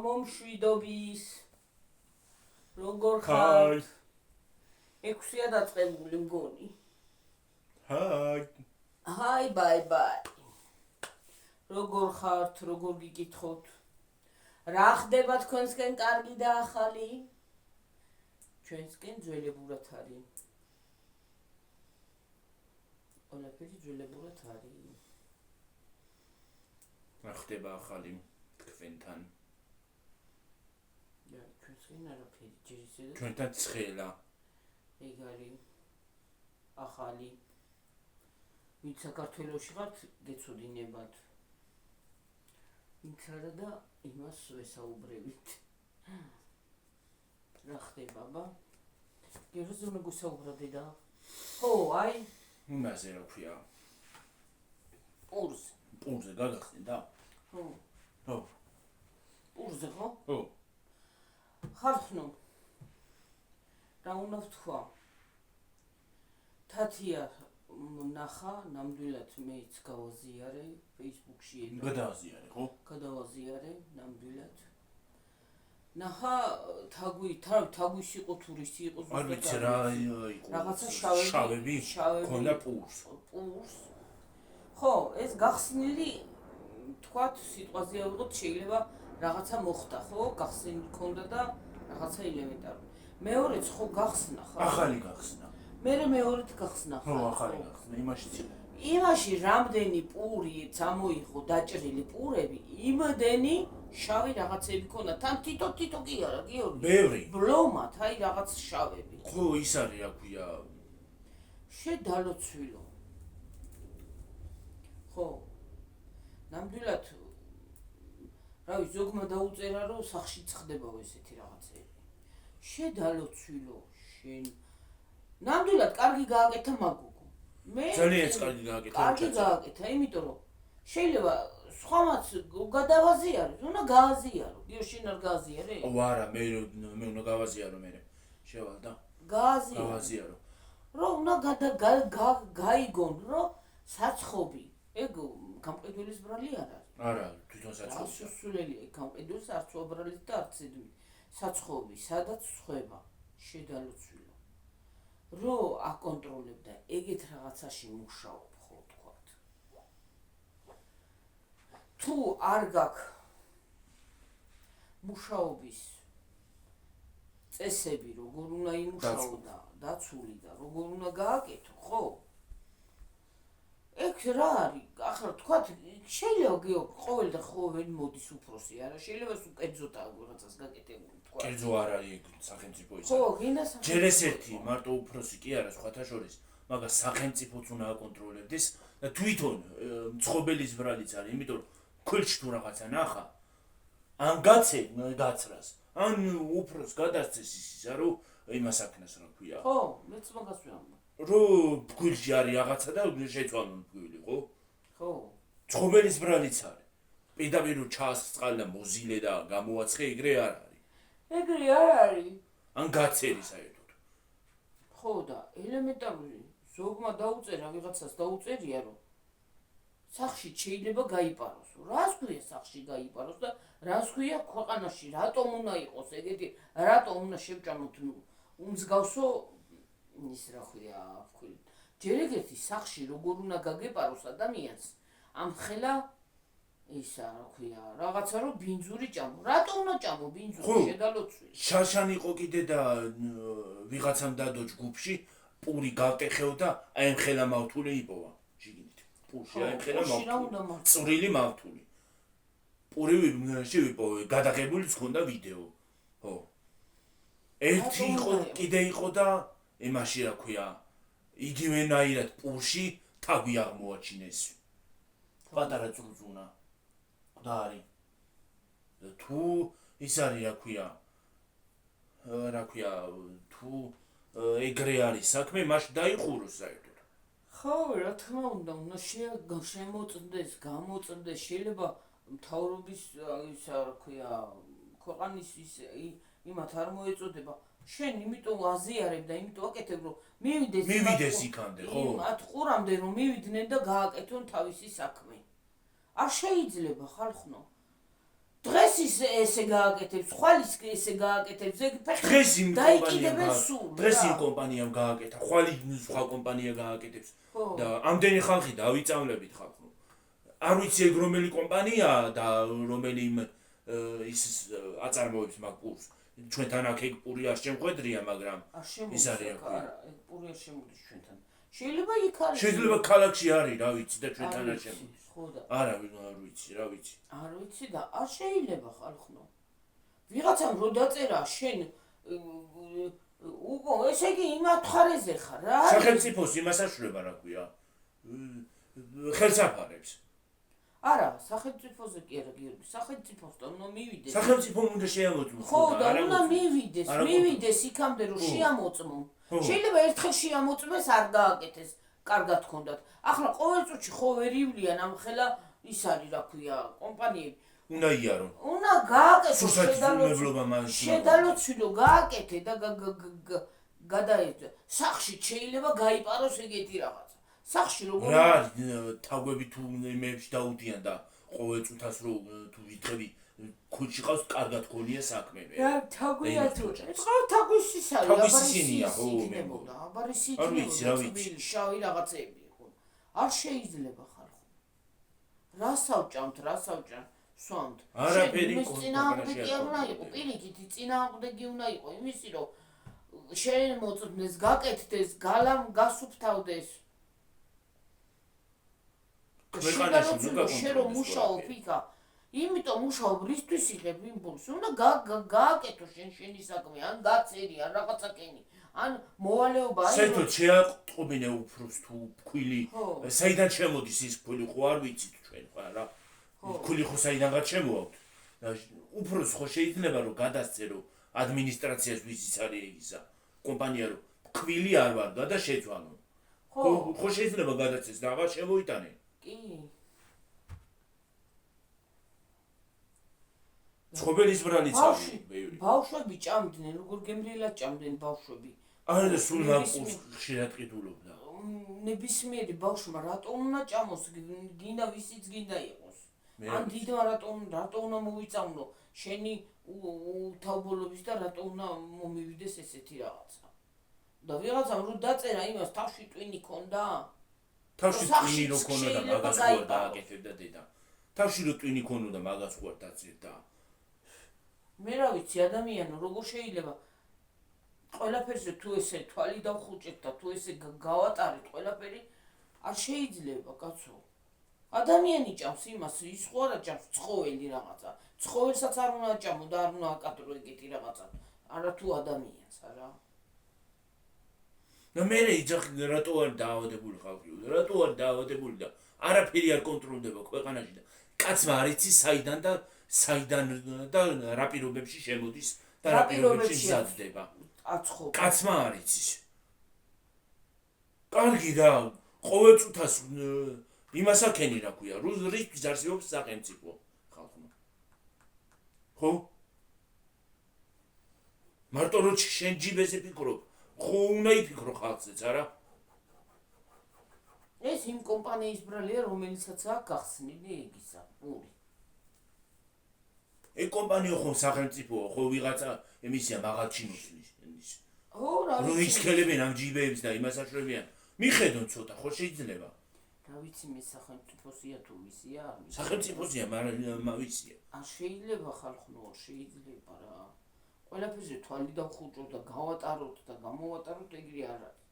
მომშვიდობის როგორ ხართ? 6-ია დაწყებული მგონი. Hi, bye. როგორ ხართ, როგორ გიკითხოთ? რა ხდება თქვენსკენ კარგი და ახალი? ჩვენსკენ ძველებურად არის. ყველაფერი ძველებურად არის. რა ხდება ახალი თქვენთან? ჩვენსკენ არაფერი, ჯერ ისე და ჩვენთან ცხელა. ეგ არის ახალი. ვინც საქართველოში ხართ, გეცოდინებათ. ვინც არა და იმას ვესაუბრებით. რა ხდება, ბა? გეროზე უნდა გესაუბრა დედა? ხო, აი. იმაზე რა ქვია? პურზე გაგახსენდა? ხო. ხო. პურზე ხო? ხო. ხარხნო. რა უნდა ვთქვა? თათია ნახა, ნამდვილად მეც გავაზიარე Facebook-ში ეტა. გადააზიარე, ხო? გადავაზიარე, ნამდვილად. ნახა, თაგვის იყო თურის იყო ზუსტად. არ ვიცი რა იყო. რაღაცა შავები ქონდა პურს. ხო, ეს გახსნილი თქვათ სიტყვაზე ავიღოთ, შეიძლება რაღაცა მოხდა, ხო? გახსნილი ქონდა და რაღაცა ელემენტარული. მეორეც ხო გახსნა ხა? ახალი გახსნა. მეორედ გახსნა ხა? ხო, ახალი გახსნა, იმაში ცილა. იმაში რამდენი პური წამოიღო დაჭრილი პურები, იმდენი შავი რაღაცები ქონდა. თან თითო კი არა, გიორგი. ბევრი. ბლომად, აი რაღაც შავები. ხო, ის არის, რა ქვია. შედალოცვილო. ხო. ნამდვილად რავი, ზოგმა დაუწერა, რომ სახში წხდებაო ესეთი რაღაცები. შედალოცვილო, შენ. ნამდვილად კარგი გააკეთა მაგოგო. მე ძალიან კარგი გააკეთა. კარგი გააკეთა, იმიტომ რომ შეიძლება სხვამაც გადავაზიარო, უნდა გააზიარო. შენ არ გააზიარე? არა, მე უნდა გავაზიარო მე. შევალ და გააზიარო. რომ უნდა გაიგონ, რომ საცხობი, ეგ გამყიდველის ბრალი არ არის. არა, თვითონ საცხობი. სასულელია, გამყიდველის არც უბრალოდ და არც ედმი. საცხობი, სადაც ხვება, შედალოცვილო. რო აკონტროლებდა, ეგეთ რაღაცაში მუშაობ, ხო თქვათ. თუ არ გაქვს მუშაობის წესები, როგორ უნდა იმუშაო და დაცული და როგორ უნდა გააკეთო, ხო? ეგ რა არის? ახლა თქვათ, შეიძლება გეოგ ყოველ და ყოველ მოდის უფროსი, არა? შეიძლება სულ კერძოთა რაღაცას გაკეთებული თქვა. კერძო არ არის ეგ სახელმწიფო ის. ხო, გინდა სახელმწიფო. ჯერ ეს ერთი მარტო უფროსი კი არა, სხვათა შორის, მაგრამ სახელმწიფოც უნდა აკონტროლებდეს და თვითონ მცხობელის ბრალიც არის, იმიტომ რომ ქულში თუ რაღაცა ნახა, ან გაცემ გაცრას, ან უფროს გადასცეს ისა, რომ იმას აქნას რა ქვია. ხო, მეც მაგას ვამბობ. რომ ფქვილში არის რაღაცა და შეცვალონ ფქვილი, ხო? ხო. მცხობელის ბრალიც არის. პირდაპირ რომ ჩაასწყალ და მოზილე და გამოაცხე, ეგრე არ არის. ეგრე არ არის. ან გაცერი საერთოდ. ხო და ელემენტარული ზოგმა დაუწერა ვიღაცას დაუწერია რომ სახში შეიძლება გაიპაროს. რას ქვია სახში გაიპაროს და რას ქვია ქვეყანაში რატომ უნდა იყოს ეგეთი, რატომ უნდა შევჭამოთ უმსგავსო ის რა ქვია ვქვი. ჯერ ეგეთი სახში როგორ უნდა გაგეპაროს ადამიანს ამ ხელა ისა რა ქვია რაღაცა რომ ბინძური ჭამო. რატომ უნდა ჭამო ბინძური შედალოცვილი? შაშან იყო კიდე და ვიღაცამ დადო ჯგუფში პური გავტეხეო და აი ამ ხელა მავთული იპოვა. შიგნით. პურში აი ამ ხელა მავთული. წვრილი მავთული. პური ვიპოვე, გადაღებულიც ჰქონდა ვიდეო. ხო. ერთი იყო კიდე იყო და იმაში რა ქვია იგივენაირად პურში თაგვი აღმოაჩინეს. პატარა წუწუნა. მკვდარი. თუ ის არის რა ქვია თუ ეგრე არის საქმე, მაშ დაიხუროს საერთოდ. ხო, რა თქმა უნდა, უნდა შემოწმდეს, გამოწმდეს, შეიძლება მთავრობის ისა რა ქვია ქვეყანის ის იმათ არ მოეწოდება. შენ იმიტომ აზიარებ და იმიტომ აკეთებ, რომ მივიდეს იქამდე, ხო? მათ ყურამდე რომ მივიდნენ და გააკეთონ თავისი საქმე. არ შეიძლება ხალხნო. დღეს ის ესე გააკეთებს, ხვალის ესე გააკეთებს, ეგ დღეს იმ დაიკიდებენ სულ. დღეს იმ კომპანიამ გააკეთა, ხვალ სხვა კომპანია გააკეთებს და ამდენი ხალხი დავიწავლებით ხალხო. არ ვიცი ეგ რომელი კომპანიაა და რომელი ის აწარმოებს მაგ პურს. ჩვენთან აქ ეგ პური არ შემყვედრია, მაგრამ ის არის აქ. ეგ პური არ შემოდის ჩვენთან. შეიძლება იქ არის. შეიძლება ქალაქში არის, რა ვიცი და ჩვენთან არ შემოდის. ხო და არა ვიცი, რა ვიცი. არ ვიცი და არ შეიძლება ხალხო. ვიღაცამ რო დაწერა შენ უგო ესე იგი იმ მხარეზე ხარ რა. სახელმწიფოს იმას აშურება რა ქვია. ხელსაფარებს. არა, სახელმწიფოზე კი არა გიორგი, სახელმწიფოსთან უნდა მივიდეს. სახელმწიფომ უნდა შეამოწმოს. ხო და უნდა მივიდეს იქამდე რომ შეამოწმო. შეიძლება ერთხელ შეამოწმეს არ გააკეთეს, კარგად გქონდათ. ახლა ყოველ წუთში ხო ვერ ივლიან ამ ხელა ის არის რა ქვია, კომპანიები. უნდა იარო. უნდა გააკეთოს სურსათმებლობა მან. შედალოცილო გააკეთე და გადაეცა. სახში შეიძლება გაიპაროს ეგეთი რაღაც. სახში როგორ რა თაგვები თუ იმეებში დაუდიან და ყოველ წუთას რო თუ ვიტყვი ქუჩი ყავს კარგად გქონია საქმე. რა თაგვია თუ ხო თაგვის ის არის თაგვისინია ხო მეგონა აბარი სიტყვი შავი რაღაცები ხო არ შეიძლება ხალხო რა სავჭამთ სვამთ არაფერი წინააღმდეგი უნდა იყო პირიქით წინააღმდეგი უნდა იყო იმისი რომ შენ მოწმდეს გაკეთდეს გალამ გასუფთავდეს შენ რომ მუშაობ იქა იმიტომ მუშაობ რისთვის იღებ იმპულსს უნდა გააკეთო შენი საქმე ან გაწერი ან რაღაცა კენი ან მოვალეობა აი საერთოდ შეაყობინე უფროს თუ ფქვილი საიდან შემოდის ის ფქვილი ხო არ ვიცით ჩვენ ხო რა ფქვილი ხო საიდანღაც შემოაქვთ და უფროს ხო შეიძლება რომ გადასწერო ადმინისტრაციას ვიზიც არის ისა კომპანია რომ ფქვილი არ ვარდა და შეძვალო ხო შეიძლება გადასცეს და აღარ შემოიტანე კი ცხოველის ბრალიც არის ბავშვები ჭამდნენ როგორ გემრიელად ჭამდნენ ბავშვები არა და სულ მაგ ხშირად ყიდულობდა ნებისმიერი ბავშვმა რატომ უნდა ჭამოს გინდა ვისიც გინდა იყოს ან დიდმა რატომ უნდა მოვიწამნო შენი თავბოლობის და რატომ უნდა მომივიდეს ესეთი რაღაცა და ვიღაცამ რო დაწერა იმას თავში ტვინი ქონდა თავში ტვინი რო ქონოდა მაგას ხო არ დააკეთებდა დედა თავში რო ტვინი ქონოდა მაგას ხო არ დაწერდა მე რა ვიცი ადამიანო როგორ შეიძლება ყველაფერზე თუ ესე თვალი დავხუჭეთ და თუ ესე გავატარეთ ყველაფერი არ შეიძლება კაცო ადამიანი ჭამს იმას ის ხო არა ჭამს ცხოველი რაღაცა ცხოველსაც არ უნდა ჭამო და არ უნდა აკადრო ეგეთი რაღაცა არა თუ ადამიანს არა და მე რატო არ დაავადებული ხალხი რატო არ დაავადებული და არაფერი არ კონტროლდება ქვეყანაში და კაცმა არ იცის საიდან და რა პირობებში შემოდის და რა პირობებში მზადდება კაცმა არ იცის კარგი რა ყოველ წუთას იმას აქენი რა ქვია რუსეთის არსებობს სახელმწიფო ხალხმა ხო მარტო რო შენ ჯიბეზე ფიქრობ ხო უნდა იფიქრო ხალხზეც არა ეს იმ კომპანიის ბრალია რომელიცაც აქვს გახსნილი ეგისა პური ეგ კომპანია ხო სახელმწიფოა ხო ვიღაცა ემისია მაღალჩინოსის ხო რა რო ისქელებენ ამ ჯიბეებს და იმას აშრებიან მიხედონ ცოტა ხო შეიძლება რა ვიცი მე სახელმწიფოსია თუ ვისია სახელმწიფოსია მაგრამ ვიცია არ შეიძლება ხალხო შეიძლება რა ყველაფერზე თვალი დავხუჭოთ და გავატაროთ და გამოვატაროთ ეგრე არ არის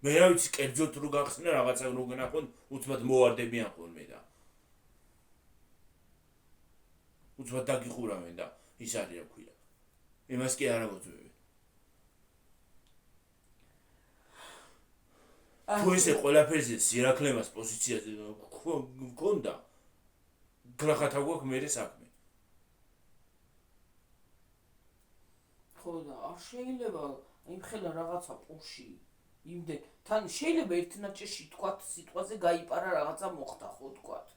მე რა ვიცი კერძოდ რო გახსნა რაღაცა რო გნახონ უცბად მოვარდებიან ხოლმე და უცბად დაგიხურავენ და ის არის რა ქვია იმას კი არ ამოწმებენ თუ ესე ყველაფერზე სირაქლემას პოზიციაზე გქონდა გრახათა გვაქვს მერე საქმე ხო და არ შეიძლება იმ ხელა რაღაცა პურში იმდენ თან შეიძლება ერთნაჭერში თქვათ სიტყვაზე გაიპარა რაღაცა მოხდა ხო თქვათ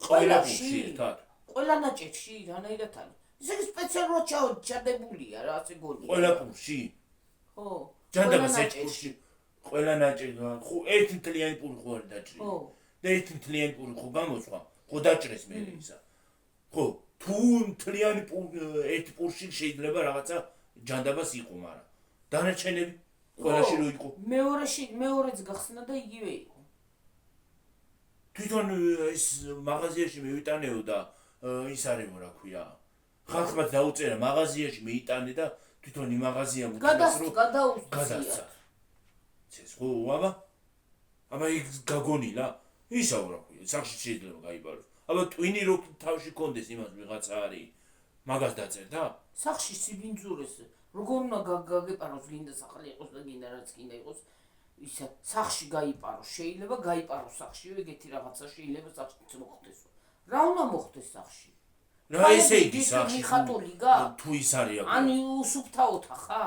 ყველა პურში ერთად ყველა ნაჭერში რანაირად არის ისე სპეციალურად ჩადებულია რა ასე გონია ყველა პურში ხო ჯანდაბას ერთ პურში ყველა ნაჭერი ხო ერთი მთლიანი პური ხო არ დაჭრილი და ერთი მთლიანი პური ხო გამოცხვა ხო დაჭრეს მე ისა ხო თუ მთლიანი ერთ პურში შეიძლება რაღაცა ჯანდაბას იყო, მაგრამ დანარჩენები ყველაში რო იყო. მეორეც გახსნა და იგივე იყო. თვითონ ეს მაღაზიაში მივიტანეო და ის არისო რა ქვია. ხალხმა დაუწერა მაღაზიაში მეიტანე და თვითონ იმ მაღაზიამ გადაუსწია. ეს ხო აბა იქ გაგონილა ისაო რა ქვია. სახში შეიძლება გაიბაროს. აბა ტვინი რო თავში კონდეს იმას ვიღაცა არის. მაგას დაწერდა? სახში სიბინძურეს როგორ უნდა გაგეპაროს გინდა სახალი იყოს და გინდა რაც გინდა იყოს. ისა სახში გაიპაროს, შეიძლება გაიპაროს სახში, ეგეთი რაღაცა შეიძლება სახში მოხდეს. რა უნდა მოხდეს სახში? რა ესე იგი სახში მიხატული გა? თუ ის არის აქ. ანუ უსუფთა ოთახა?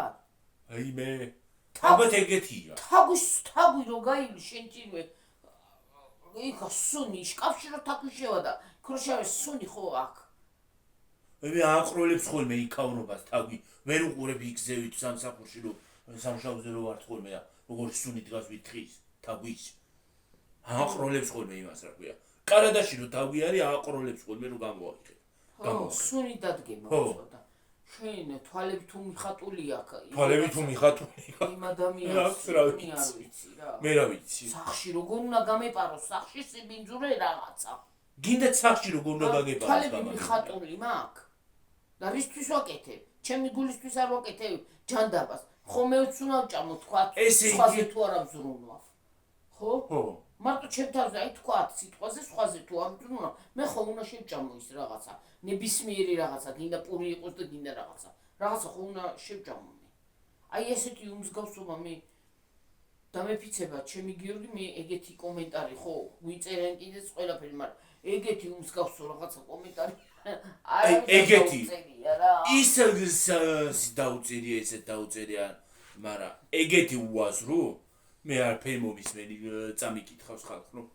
აი მე აბა ეგეთია. თაგვი რო გაივლი შენ ჭირვე. იქა სუნი, შკაფში რო თაგვი შევადა, ქროშავე სუნი ხო აქ. მე აყროლებს ხოლმე იქავრობას თაგვი, ვერ უყურებ იქზევით სამსახურში რო სამშაბათზე რო ვარ ხოლმე და როგორ სუნი დგას ვითხრის თაგვის. აყროლებს ხოლმე იმას რა ქვია. კარადაში რო თაგვი არის, აყროლებს ხოლმე რო გამოაიღებ. ხო, სუნი დადგება უცოტა. შენ თვალები თუ მიხატული აქ. თვალები თუ მიხატული. იმ ადამიანს არ ვიცი რა. მე რა ვიცი. სახში როგორ უნდა გამეპაროს, სახში სიბინძურე რაღაცა. გინდა სახში როგორ უნდა გაგეპაროს. თვალები მიხატული მაქვს. და რისთვის ვაკეთებ? ჩემი გულისთვის არ ვაკეთებ ჯანდაბას. ხომეც უნდა ვჭამო თქვა, სხვაზე თუ არ აბზრუნვა. ხო? ხო. მარტო ჩემ თავზე აი თქვა სიტყვაზე სხვაზე თუ არ აბზრუნვა, მე ხომ უნდა შევჭამო ის რაღაცა. ნებისმიერი რაღაცა, გინდა პური იყოს და გინდა რაღაცა. რაღაცა ხო უნდა შევჭამო მე. აი ესეთი უმსგავსობა მე დამეფიცება ჩემი გიორგი მე ეგეთი კომენტარი ხო ვიწერენ კიდეც ყველაფერი, მაგრამ ეგეთი უმსგავსო რაღაცა კომენტარი აი ეგეთი ის დაუწერია ესე დაუწერია, მაგრამ ეგეთი უაზრო მე არ ფემომისმენი წამიკითხავს ხალხს რომ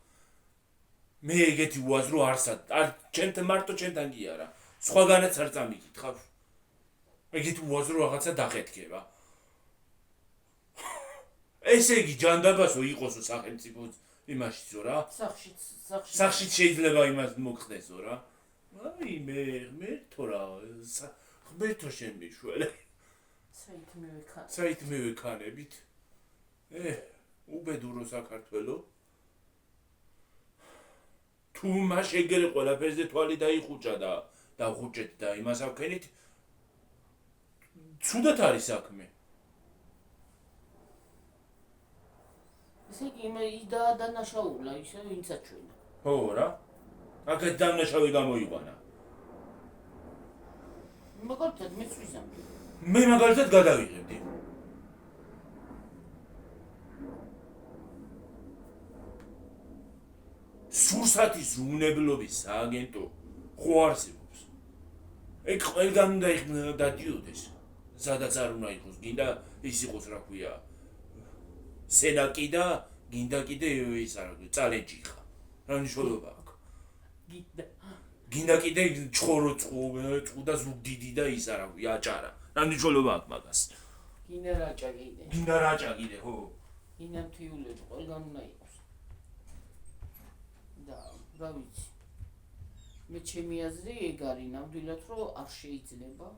მე ეგეთი უაზრო არ ჩემთან მარტო ჩემთან კი არა სხვაგანაც არ წამიკითხავს ეგეთი უაზრო რაღაცა დახეთქება ესე იგი ჯანდაბასო იყოსო სახელმწიფო იმაშიცო რა სახში შეიძლება იმას მოხდესო რა აი მე თორა ხმერთო შენ მიშველე საით მივექანებით უბედურო საქართველო თუ მას ეგრე ყველაფერზე თვალი დაიხუჭა და დავხუჭეთ და იმას ავქენით ცუდად არის საქმე ესე იგი ის დანაშაულა ისე ვინც აჩვენა ხო რა აქეთ დანაშაული გამოიყვანა მაგალითად მეც ვიზამდი მე მაგალითად გადავიღებდი სურსათის უნებლობის სააგენტო ხო არსებობს ეგ ყველგან უნდა დადიოდეს სადაც არ უნდა იყოს გინდა ის იყოს რა ქვია სენაკი და გინდა კიდე ის არა წალენჯი ხა რა მნიშვნელობა აქვს გინდა კიდე ჩხორო წუდა ზუგდიდი და ის არა ქვია აჭარა რა მნიშვნელობა აქვს მაგას გინდა რაჭა კიდე ხო გინდა მთიულები ყველგან უნდა იყოს და რა ვიცი მე ჩემი აზრი ეგ არის ნამდვილად რომ არ შეიძლება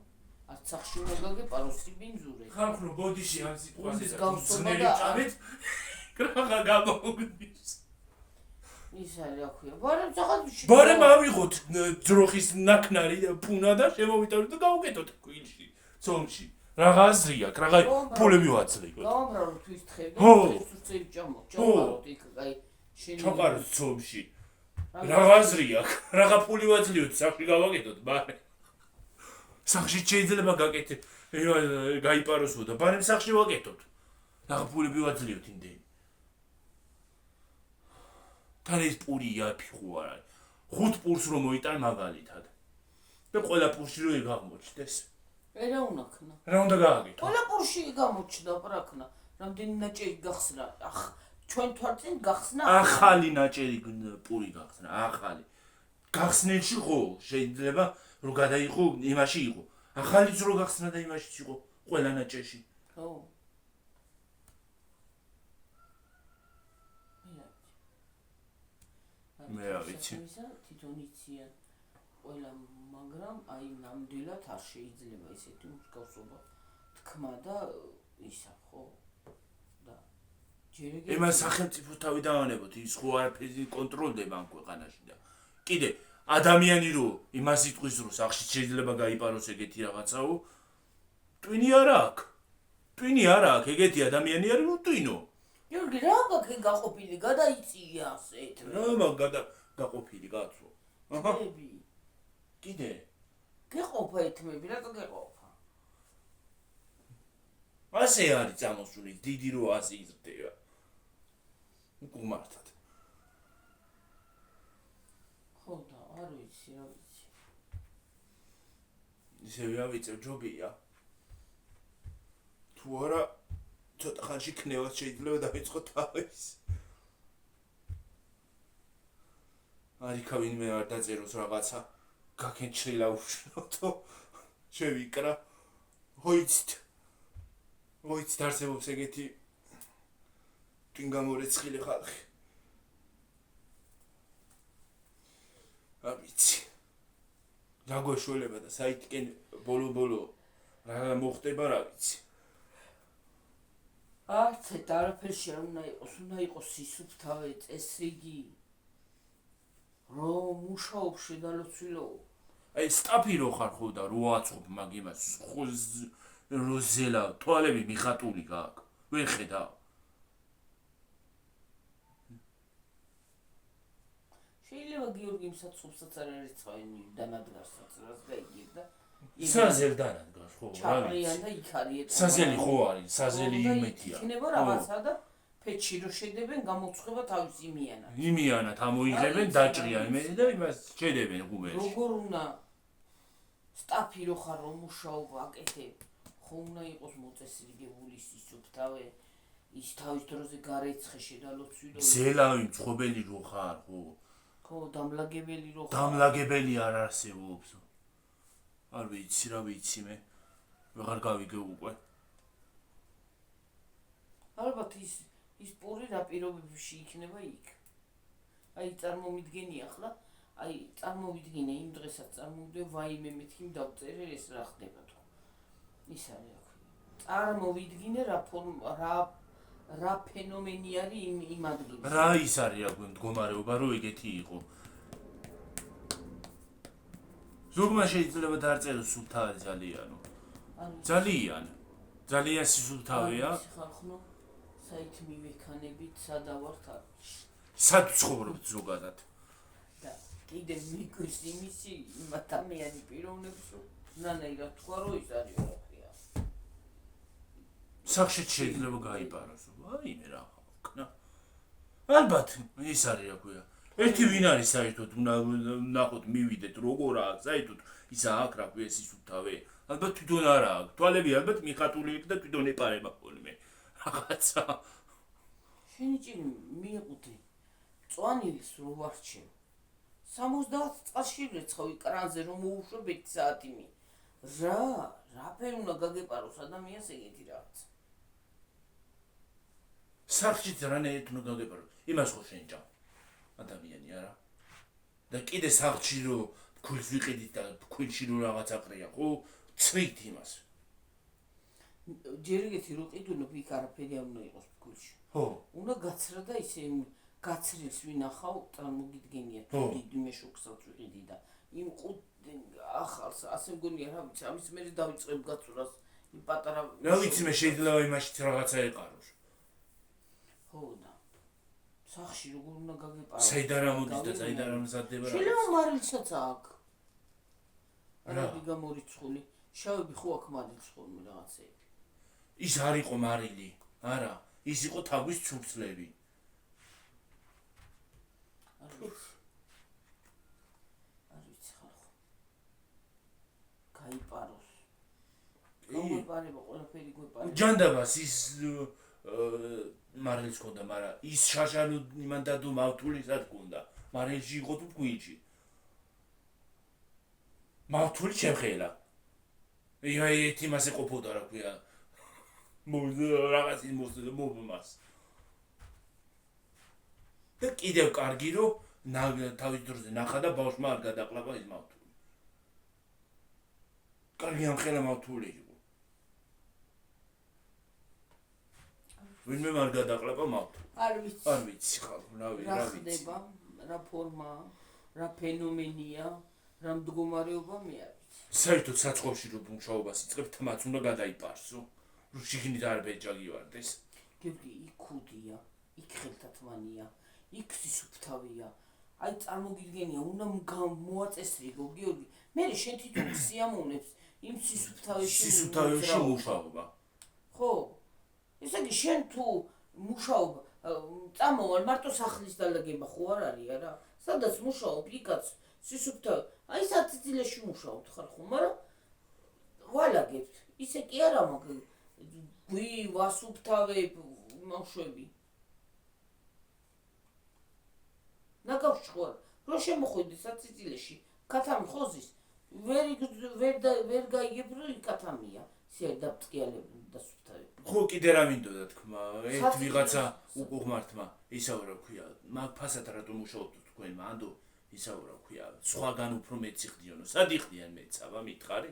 არც სახში უნდა გაგეპაროს სიბინძურე ხალხო ბოდიში ამ სიტყვაზე გავსწორდა წამით კრაღა გამოგდის ის არის რა ქვია ბარემ ზაღადში ბარემ ავიღოთ ძროხის ნაკნარი პუნა და შემოვიტანოთ და გავუკეთოთ კვილში ცოლში რაღა აზრია კრაღა ფულები ვაცლებოთ გამამრავ თვის თხევდა სურცელი ჭამოთ იქ აი შენ ჩაყაროთ ცოლში რაღა აზრია რაღა ფული ვაცლიოთ სახში გავაკეთოთ ბარემ სახში შეიძლება გაკეთე გაიპაროსო და ბარემ სახში ვაკეთოთ რაღა ფულები ვაცლიოთ იმდენი თან ეს პურია ფიხუ არ არის 5 პურს რომ მოიტან მაგალითად და ყველა პურში რო ეგაღმოჩდეს რა უნდა ქნა რა უნდა გააკეთო ყველა პურში გამოჩნდა პრაქნა რამდენი ნაჭერი გახსნა ახ ჩვენ თვალწინ გახსნა ახალი ნაჭერი პური გახსნა ახალი გახსნილში ხო შეიძლება რომ გადაიყო იმაში იყო ახალიც რო გახსნა და იმაშიც იყო ყველა ნაჭერში ხო მე რა ვიცი თვითონ იციან ყველა მაგრამ აი ნამდვილად არ შეიძლება ისეთი მსგავსება თქმა და ისა ხო და ჯერ ეგ იმას სახელმწიფო თავი დავანებოთ ის ხო არაფერი კონტროლდება ამ ქვეყანაში და კიდე ადამიანი რო იმას იტყვის რომ სახში შეიძლება გაიპაროს ეგეთი რაღაცაო ტვინი არ აქვს ეგეთი ადამიანი არის ნუ ტვინო გიორგი რა გაქვს გაყოფილი გადაიწია ასეთ რა მაგ გაყოფილი კაცო ეთმები კიდე გეყოფა ეთმები რა გეყოფა ასე არის წამოსული დიდი რო ასე იზრდება უკუმართად ხო და არ ვიცი რა ვიცი ისე ვიავიწევ ჯობია თუ არა ცოტა ხანში ქნევას შეიძლება დავიწყო თავის არიქა ვინმე არ დაწეროს რაღაცა გაკენჩილა უშნოთო შევიკრა მოიცით არსებობს ეგეთი ტინგამორეცხილი ხალხი არ ვიცი რა გვეშველება და საითკენ ბოლო რა მოხდება რა ვიცი არც არაფერში არ უნდა იყოს სისუფთავე წესრიგი რომ მუშაობ შედალოცვილო აი სტაფი რო ხარ ხო და რო აცობ მაგ იმას როზელა თვალები მიხატული გაქვს ვერ ხედავ შეიძლება გიორგი მსაცხობსაც არ არის წვენი დანადგარსაც რას გაიგებ და საზელ დანადგარს ხო რა ჩაყრიან და იქ არის საზელი ხო არის საზელი იმეთია იქნება რაღაცა და ფეჩი რო შედებენ გამოცხება თავის იმიანად ამოიღებენ დაჭრიან იმედი და იმას შედებენ გუბერში როგორ უნდა სტაფი რო ხარ რომ მუშაობ აკეთებ ხო უნდა იყოს მოწესრიგებული სისუფთავე ის თავის დროზე გარეცხე შედალოცვილო ზელავი მწყობელი რო ხარ ხო დამლაგებელი რო ხარ დამლაგებელი არ არსებობს არ ვიცი რა ვიცი მე ვეღარ გავიგე უკვე ალბათ ის პური რა პირობებში იქნება იქ აი წარმომიდგენი ახლა აი წარმოვიდგინე იმ დღესაც წარმოვიდგინე ვაიმე მეთქი დავწერე ეს რა ხდება თქო ის არის წარმოვიდგინე რა ფენომენი არის იმ ადგილზე რა ის არის რა მდგომარეობა რომ ეგეთი იყო ზოგმა შეიძლება დაარწეროს სულთავი ძალიან სულთავია ხალხო საით მივექანებით სადავართ სად ცხოვრობთ ზოგადად და კიდე მიგვის იმისი ადამიანი პიროვნებს ნანაირად თქვა რომ ის არის ოქია სახში შეიძლება გაიპაროს აი მე რა ხნა ალბათ ის არის რა ქვია ერთი ვინ არის საერთოდ ნახოთ მივიდეთ როგორაა საერთოდ ისა აქ რა ქვია სისუფთავე ალბათ თვითონ არა აქვს თვალები ალბათ მიხატული იქ და თვითონ ეპარება ხოლმე რაღაცა შენი ჭირი მიეყუთე წვანილს რო ვარჩევ 70 წელში რეცხავი კრანზე რომ მოუშვებ 1 საათი მი რა ფერი უნდა გაგეპაროს ადამიანს ეგეთი რაღაც სახში რანაირად უნდა გაგეპაროს იმას ხო შენჭა ადამიანი არა და კიდე სახში რო ქულს ვიყიდით და ქულში რო რაღაც აყრია ხო წრით იმას ჯერ ეგეთი რო ყიდულობ იქ არაფერი არ უნდა იყოს ქულში ხო უნდა გაცრა და ისე გაცრილს ვინახავ წარმოგიდგენია თუ დიდი მეშოქსაც ვიყიდი და იმ ახალს ასე მგონია რა ვიცი ამის მერე დავიწყებ გაცურას იმ პატარა რა ვიცი მე შეიძლება იმაშიც რაღაცა ეყაროს ხო და სახში როგორ უნდა გაგეპარო საიდან ამოდის და საიდან ამზადდება შეიძლება მარილსაც აქვს არადი გამორიცხული შავები ხო აქვს მარილს ხოლმე რაღაცეები ის არ იყო მარილი არა ის იყო თავის ცუცლები არ ვიცი ხალხო გაიპაროს გაიპარება ყველაფერი გვეპარება ჯანდაბას ის მარილს ქონდა მაგრამ ის შაშანუ იმან დადო მავთულისად ქონდა მარილში იყო თუ თქვიჩი მავთული შემხელა ერთი მასე ყოფოდა რა ქვია რაღაც ის მოვმას და კიდევ კარგი რომ თავის დროზე ნახა და ბავშვმა არ გადაყლაპა ის მავთული კარგი ამხელა მავთული იყო. ვინმე არ გადაყლება მავთული. არ ვიცი ხალხო, რა რა ხდება, რა ფორმა, რა ფენომენია, რა მდგომარეობა მე არ ვიცი. საერთოდ საწყობში რო მუშაობას იწყებ, თმაც უნდა გადაიპარსო. რო შიგნით არ ბეჭაგი ვარდეს. გიორგი, იქ ქუდია, იქ ხელთათმანია, იქ სისუფთავია. აი წარმოგიდგენია, უნდა მოაწესრიგო, გიორგი. მე შენ თვითონ სიამოვნებს იმ სისუფთავეში მუშაობა. ხო? ესე იგი შენ თუ მუშაობა წამოვალ მარტო სახლის დალაგება ხო არ არის არა? სადაც მუშაობ, იქაც სისუფთავე. აი საწიწილეში მუშაობთ ხარ ხო, მაგრამ ვალაგებთ. ისე კი არა, მაგრამ ვასუფთავებ მოშვები. ნაგავშხوار, რო შემოხვედი საწიწილეში, ქათამი ხოზის, ვერ გაიგებ რომ იქათამია. ისე დაბტყიალებული დასუფთავებ. ხო, კიდე რა მინდოდა თქმა, ერთ ვიღაცა უყურმართმა ისაო რა ქვია, მაგ ფასად რატომ მუშაობთ თქვენმა, ანდო ისაო რა ქვია, სხვაგან უფრო მეცი ხდიანო. სად იხდიან მეცავა, მითხარი?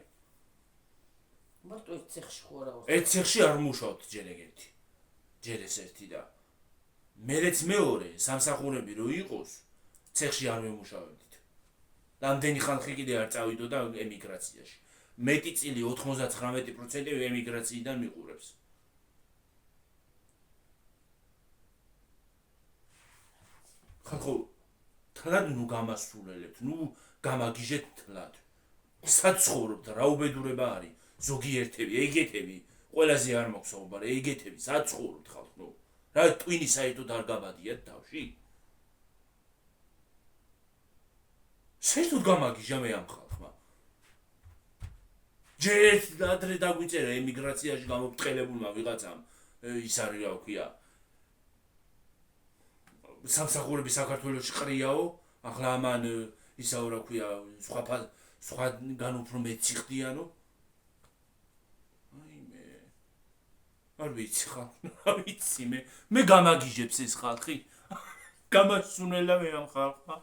მარტო ერთ ცეხში ხო არა ვარ. ერთ ცეხში არ მუშაობთ ჯერ ეგეთი. ჯერ ეს ერთი და მერეც მეორე სამსახურები რო იყოს, ცეხში არ მემუშავებდით. რამდენი ხალხი კიდე არ წავიდოდა ემიგრაციაში. მეტი წილი 99% ემიგრაციიდან მიყურებს. ხალხო, თლად ნუ გამასრულებთ, ნუ გამაგიჟეთ თლად. საცხოვრობთ, რა უბედურება არის, ზოგიერთები, ეგეთები, ყველაზე არ მოგსაუბარ, ეგეთები, საცხოვრობთ ხალხო, ნუ. რა ტვინი საერთოდ არ გაბადიათ თავში? საერთოდ გამაგიჟა მე ამ ხალხმა. ჯერ ადრე დაგვიწერა ემიგრაციაში გამოფრთხილებულმა ვიღაცამ, ის არის რა ქვია. სამსახურები საქართველოში ყრიაო, ახლა ამან ისაო რა ქვია, სხვაგან უფრო მეცი ხდიანო. აი მე არ ვიცი ხალხო, რა ვიცი მე გამაგიჟებს ეს ხალხი. გამასუნელა მე ამ ხალხმა.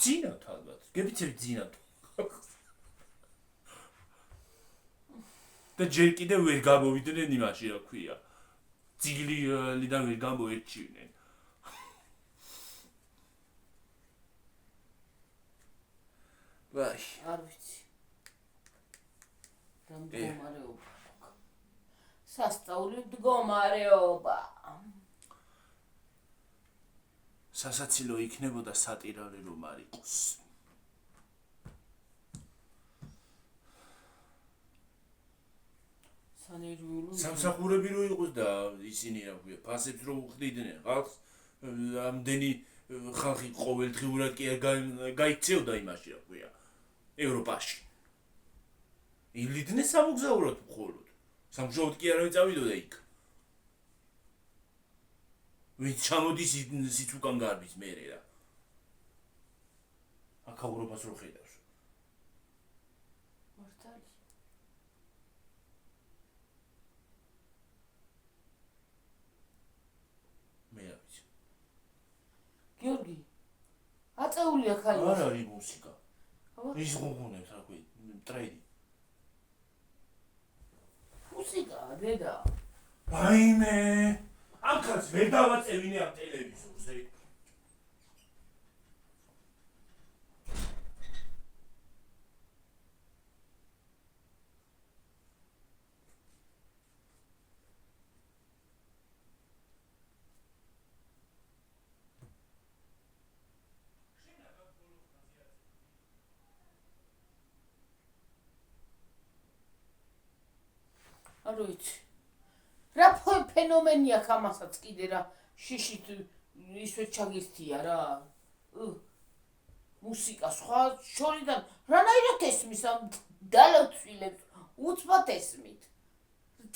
ძინავთ ალბათ, გებიცები ძინავთ. და ჯერ კიდევ ვერ გამოვიდნენ იმაში რა ქვია. ძიგლიდან ვერ გამოერჩივნენ. ვაი, არ ვიცი. რა მდგომარეობა. სასწაული მდგომარეობა. სასაცილო იქნებოდა სატირალი რომ არ იყოს. სამსახურები რო იყოს და ისინი რა ქვია, ფასებს რო უხდიდნენ ხალხს, ამდენი ხალხი ყოველდღიურად კი არ გაიქცეოდა იმაში რა ქვია, ევროპაში. ილიდნენ სამოგზაუროდ მხოლოდ. სამგზავროდ კი არავინ წავიდოდა იქ. ვინც ჩამოდის ისიც უკან გარბის მერე რა. აქაურობას რო ხედავს. მართალი. მე რა ვიცი. გიორგი, აწეულია ხალხი. არ არის მუსიკა. ის ღუღუნებს რა ქვია, ტრეიდი. მუსიკა, დედა. ვაიმე. ამ ხალხს ვერ დავაწევინე ამ ტელევიზორზე. არ ვიცი. რა ფენომენია ხამასაც კიდე რა შიშით ისე ჩაგირთია რა. მუსიკა სხვა შორიდან რანაირად ესმის ამ დალოცვილებს უცბად ესმით.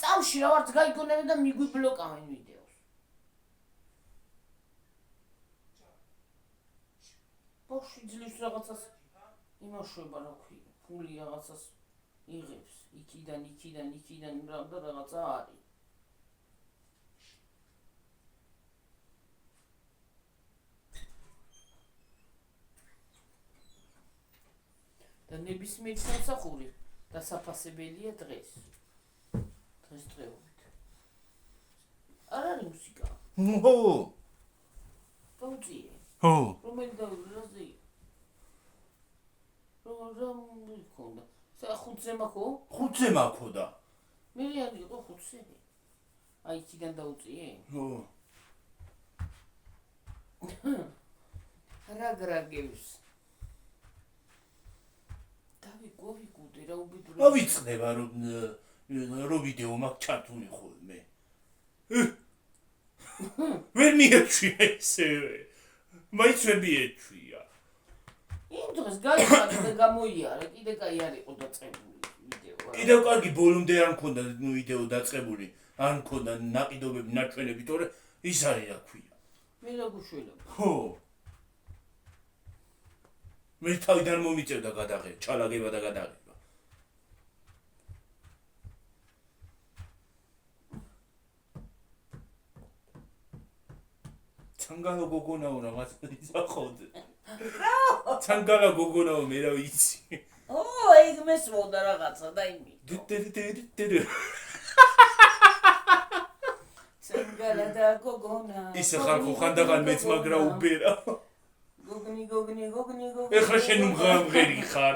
წამში რა ვარც გაიგონებენ და მიგვიბლოკავენ ვიდეოს. ბავშვი ძლივს რაღაცას იმაშვება რა ქვია, ფული რაღაცას იღებს, იქიდან და რაღაცა არის. ნებისმიერი სამსახური დასაფასებელია დღეს. დღესდღეობით. არ არის მუსიკა. ხო. დაუწიე. ხო. რომელი დავზი? რომ მქონდა. ხუთზე მაქო? ხუთზე მაქო და. მე არ იყო ხუთზე. აი იქიდან დაუწიე? ხო. რაგრაგებს. დავიკუდი რა უბიდრო. ავიწყდება რომ ვიდეო მაქვს ჩართული ხოლმე. ვერ მიეჩვია ესევე. მაინც ვერ მიეჩვია. იმ დროს გაიხადა და გამოიარა, კიდე კაი არ იყო დაწყებული ვიდეო. კიდევ კარგი ბოლომდე არ მქონდა ვიდეო დაწყებული, არ მქონდა ნაყიდობები, ნაჩვენები, თორე ის არის რა ქვია. მე რა გუშველებ. ხო. მე თავიდან მომიწევდა გადაღება, ჩალაგება და გადაღება. ცანგალა გოგონაო რაღაც იზახოთ. ცანგალა გოგონაო მე რა ვიცი. ეგ მესმოდა რაღაცა და იმი. ცანგალა და გოგონა. ისე ხალხო ხანდაღან მეც მაგრა უბერა. გოგნი. ეხლა შენ უმღერი ხარ.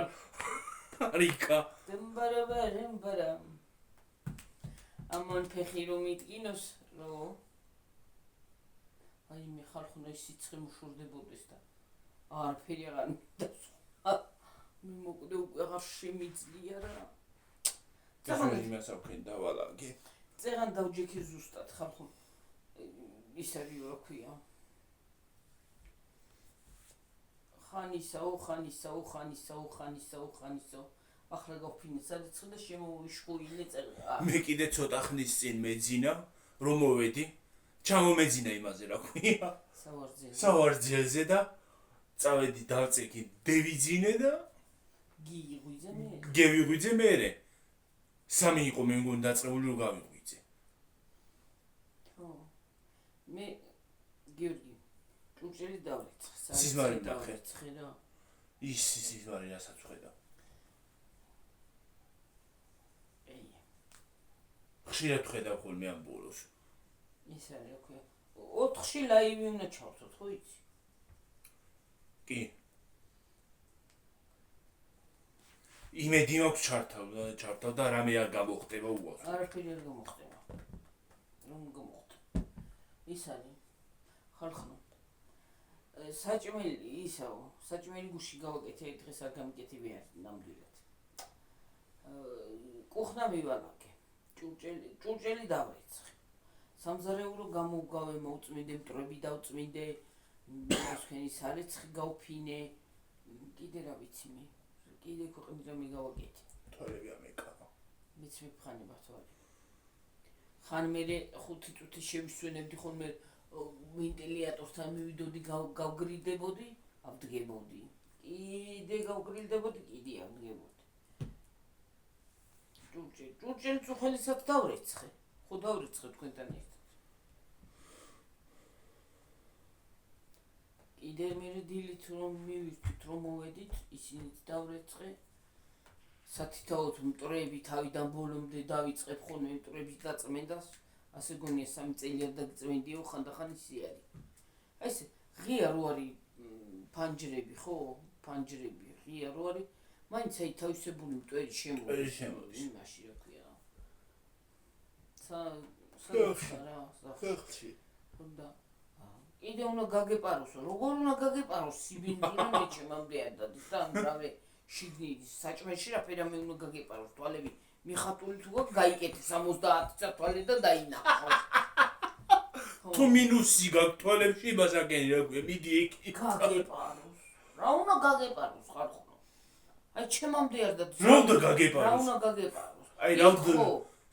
რიკა. დემბარა. ამონ ფეხი რომ იტკინოს, რო აი მე ხალხო ის სიცხე მუშურდებოდეს და არაფერი აღარ მინდა. მე მოკვდე უკვე აღარ შემიძლია რა. ეხლა იმას ავქენ დავალაგე. წეღან დავჯექი ზუსტად ხალხო. ის არის რა ქვია. ხანისაო. ახლა გავფინე სადაც და შემოვიშხულინე წეღა. მე კიდე ცოტა ხნის წინ მეძინა, რომ მოვედი. ჩამომეძინა იმაზე რა ქვია. სავარძელზე და წავედი დავწექი დევიძინე და გევიღვიძე მერე. სამი იყო მე მგონი დაწყებული რომ გავიღვიძე. ხო. მე გიორგი ჭურჭელი დავრიცხე. სიზმარი ნახე. ხედა. ის სიზმარი რასაც ხედა. ხშირად ხედავ ხოლმე ამ ბოლოს. ის არის რა ქვია. 4-ში ლაივი უნდა ჩავწოთ, ხო იცი? კი. იმედი მაქვს ჩართავ და რამე არ გამოხდება უარს. არაფერი არ გამოხდება. რომ გამოხდა. ის არის ხალხო. საჭმელი ისაო, საჭმელი გუში გავაკეთე, დღეს არ გამიკეთები არ ნამდვილად. კუხნა მივალაგე. ჭურჭელი დავრიცხე. სამზარეულო გამოვგავე, მოვწმინდე, მტრები დავწმინდე, მოსქენი სარეცხი გავფინე. კიდე რა ვიცი მე. კიდე ქვეყნის რამე გავაკეთე. თვალები ამეკავა. მეც მიფხანება თვალები. ხან მე 5 წუთი შევისვენებდი ხოლმე ვენტილატორთან მივიდოდი, გავგრილდებოდი, ავდგებოდი. კიდე გავგრილდებოდი, კიდე ავდგებოდი. ჭურჭელი წუხელისად დავრიცხე. ხო დავრიცხე თქვენთან ერთად. კიდე მე დილით რომ მივირთვით რომ მოვედით, ისინიც დავრიცხე. სათითაოდ მტრები თავიდან ბოლომდე დავიწყებ ხოლმე მტრების დაწმენდას. ასე გონია 3 წელი არ დაგწმენდიო, ხანდახან ისე არის. აი ესე ღია რო არის ფანჯრები, ხო? ფანჯრები ღია რო არის. მაინც აი თავისებული მტვერი შემოდის. იმაში რა ქვია. ხალხში. ხონდა. კიდე უნდა გაგეპაროსო. როგორ უნდა გაგეპაროს სიბინძურა მე ჩემამდე არ დადის და ამრავე შიგნით საჭმელში რაფერა მე უნდა გაგეპაროს თვალები. მიხატული თუ გაიკეთე 70 თვალე და დაინახო. თუ მინუსი გაქვს თვალებში, ბაზაკენი რა ქვია, მიდი იქ. გაგეპაროს. რა უნდა გაგეპაროს ხალხო? აი ჩემამდე არ დადის. რა უნდა გაგეპაროს? რა უნდა გაგეპაროს? აი რა უნდა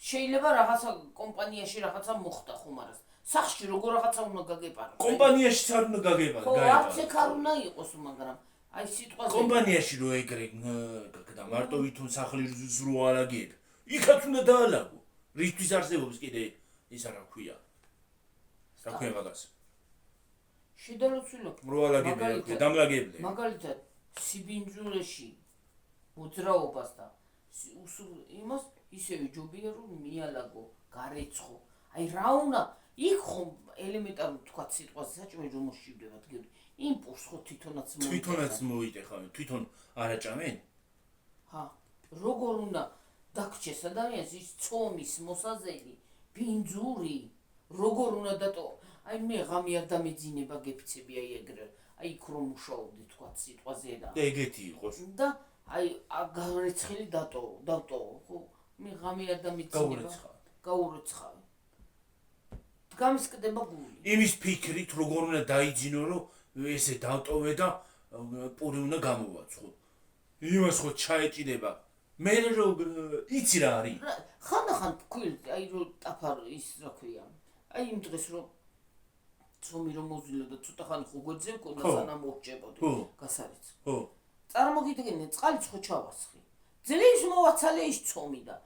შეიძლება რაღაცა კომპანიაში რაღაცა მოხდა ხომ არა? სახში როგორ რაღაცა უნდა გაგეპაროს? კომპანიაში არ უნდა გაგეპაროს. ხო, არც ეგ არ უნდა იყოს, მაგრამ აი სიტყვაზე კომპანიაში რო ეგრე და მარტო ვითომ სახლის რო არაგებ. იქაც უნდა დაალაგო. რისთვის არსებობს კიდე ის რა ქვია? რა ქვია მაგას? შედაროცილო. რო ალაგები რა ქვია, დამლაგებლე. მაგალითად, სიბინძურეში მოძრაობას და იმას ისევე ჯობია რომ მიალაგო, გარეცხო. აი რა უნდა იქ ხომ ელემენტარული თქვა სიტყვაზე საჭმელი რომ მოშივდებათ გები. იმპულს ხო თვითონაც მოიტეხავენ, თვითონ არაჭამენ? ჰა, როგორ უნდა დაგჭეს ადამიანს ის ცომის მოსაზელი, ბინძური, როგორ უნდა დატო. აი მე ღამე არ დამეძინება გეფიცები აი ეგრე. აი იქ რომ მუშაობდი თქვა სიტყვაზე და ეგეთი იყოს. და აი გარეცხილი დატო, ხო? მე ღამე არ დამეძინება. გაურეცხავი. გამისკდება გული. იმის ფიქრით როგორ უნდა დაიძინო რომ ესე დავტოვე და პური უნდა გამოვაცხო. იმას ხო ჩაეჭიდება. მე რომ იცი რა არის? ხანდახან თქვი აი რომ ტაფარ ის რა ქვია. აი იმ დღეს რომ ცომი რომ მოვილა და ცოტა ხანი ხო გვეძებ კონდა სანამ მოვჭებოდი გასარიც. ხო. წარმოგიდგენე წყალიც ხო ჩავასხი. ძლის მოვაცალე ის ცომი და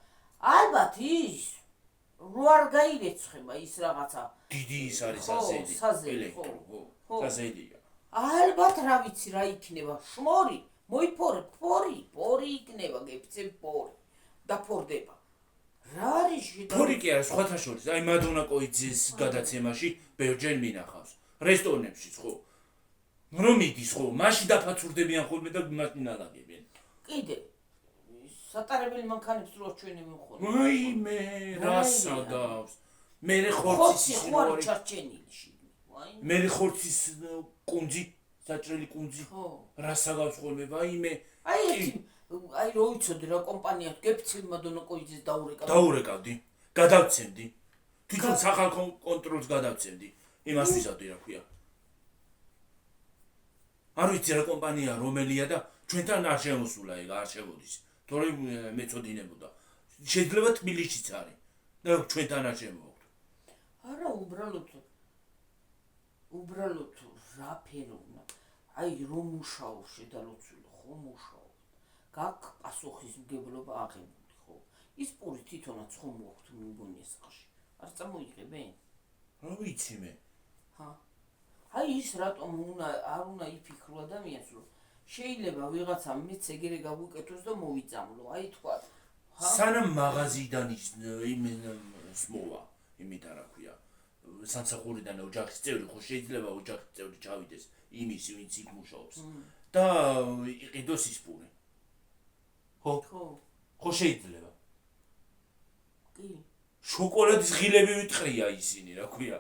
ალბათ ის რო არ გაირეცხება ის რაღაცა. დიდი ის არის საზელი. საზელი ხო. საზელია. ალბათ რა ვიცი რა იქნება შმორი მოიფორე პორი იქნება გეფცე პორი დაფორდება. რა არის შიდა? პორი კი არა სხვათა შორის. აი მადონა კოიძის გადაცემაში ბევრჯერ მინახავს. რესტორნებშიც ხო. რომ მიდის ხო, მაშინ დაფაცურდებიან ხოლმე და მაშინ ალაგებენ. კიდე სატარებელი მანქანებს რო ჩვენი მიხონ. ვაიმე, რა სადავს. მე ხორცის ხوار ჩარჩენილი შიგნით. ვაიმე. მე ხორცის კუნძი, საჭრელი კუნძი. ხო. რა სადავს ხოლმე, ვაიმე. აი რო იცოდი რა კომპანია გეფცილ მადონა კოიძის დაურეკავდი. გადავცემდი. თვითონ სახალხო კონტროლს გადავცემდი. იმას ვიზავდი რა ქვია. არ ვიცი რა კომპანია რომელია და ჩვენთან არ შემოსულა ეგ არ შევოდის. თორემ მეწოდინებოდა. შეიძლება თბილისშიც არის და ჩვენთან არ შემოვაქვს. არა უბრალოდ რა ფეროვნა. აი რომ მუშაო შედალოცული ხო მუშაო. გაკ პასუხისმგებლობა აღებული ხო. ის პური თვითონაც ხომ მოაქვთ მიგონია სახში. არ წამოიღებენ? რა ვიცი მე. ჰა. აი ის რატომ არ უნდა იფიქრო ადამიანს რომ შეიძლება ვიღაცა მეც ეგრე გავუკეთოს და მოვიწამლო. აი თქვა. სანამ მაღაზიიდან იმენს მოვა, იმით რა ქვია. სამსახურიდან ოჯახის წევრი ხო შეიძლება ოჯახის წევრი ჩავიდეს იმის ვინც იქ მუშაობს და იყიდოს ის პური. ხო? ხო შეიძლება. კი. შოკოლადის ღილები ვიტყრია ისინი რა ქვია.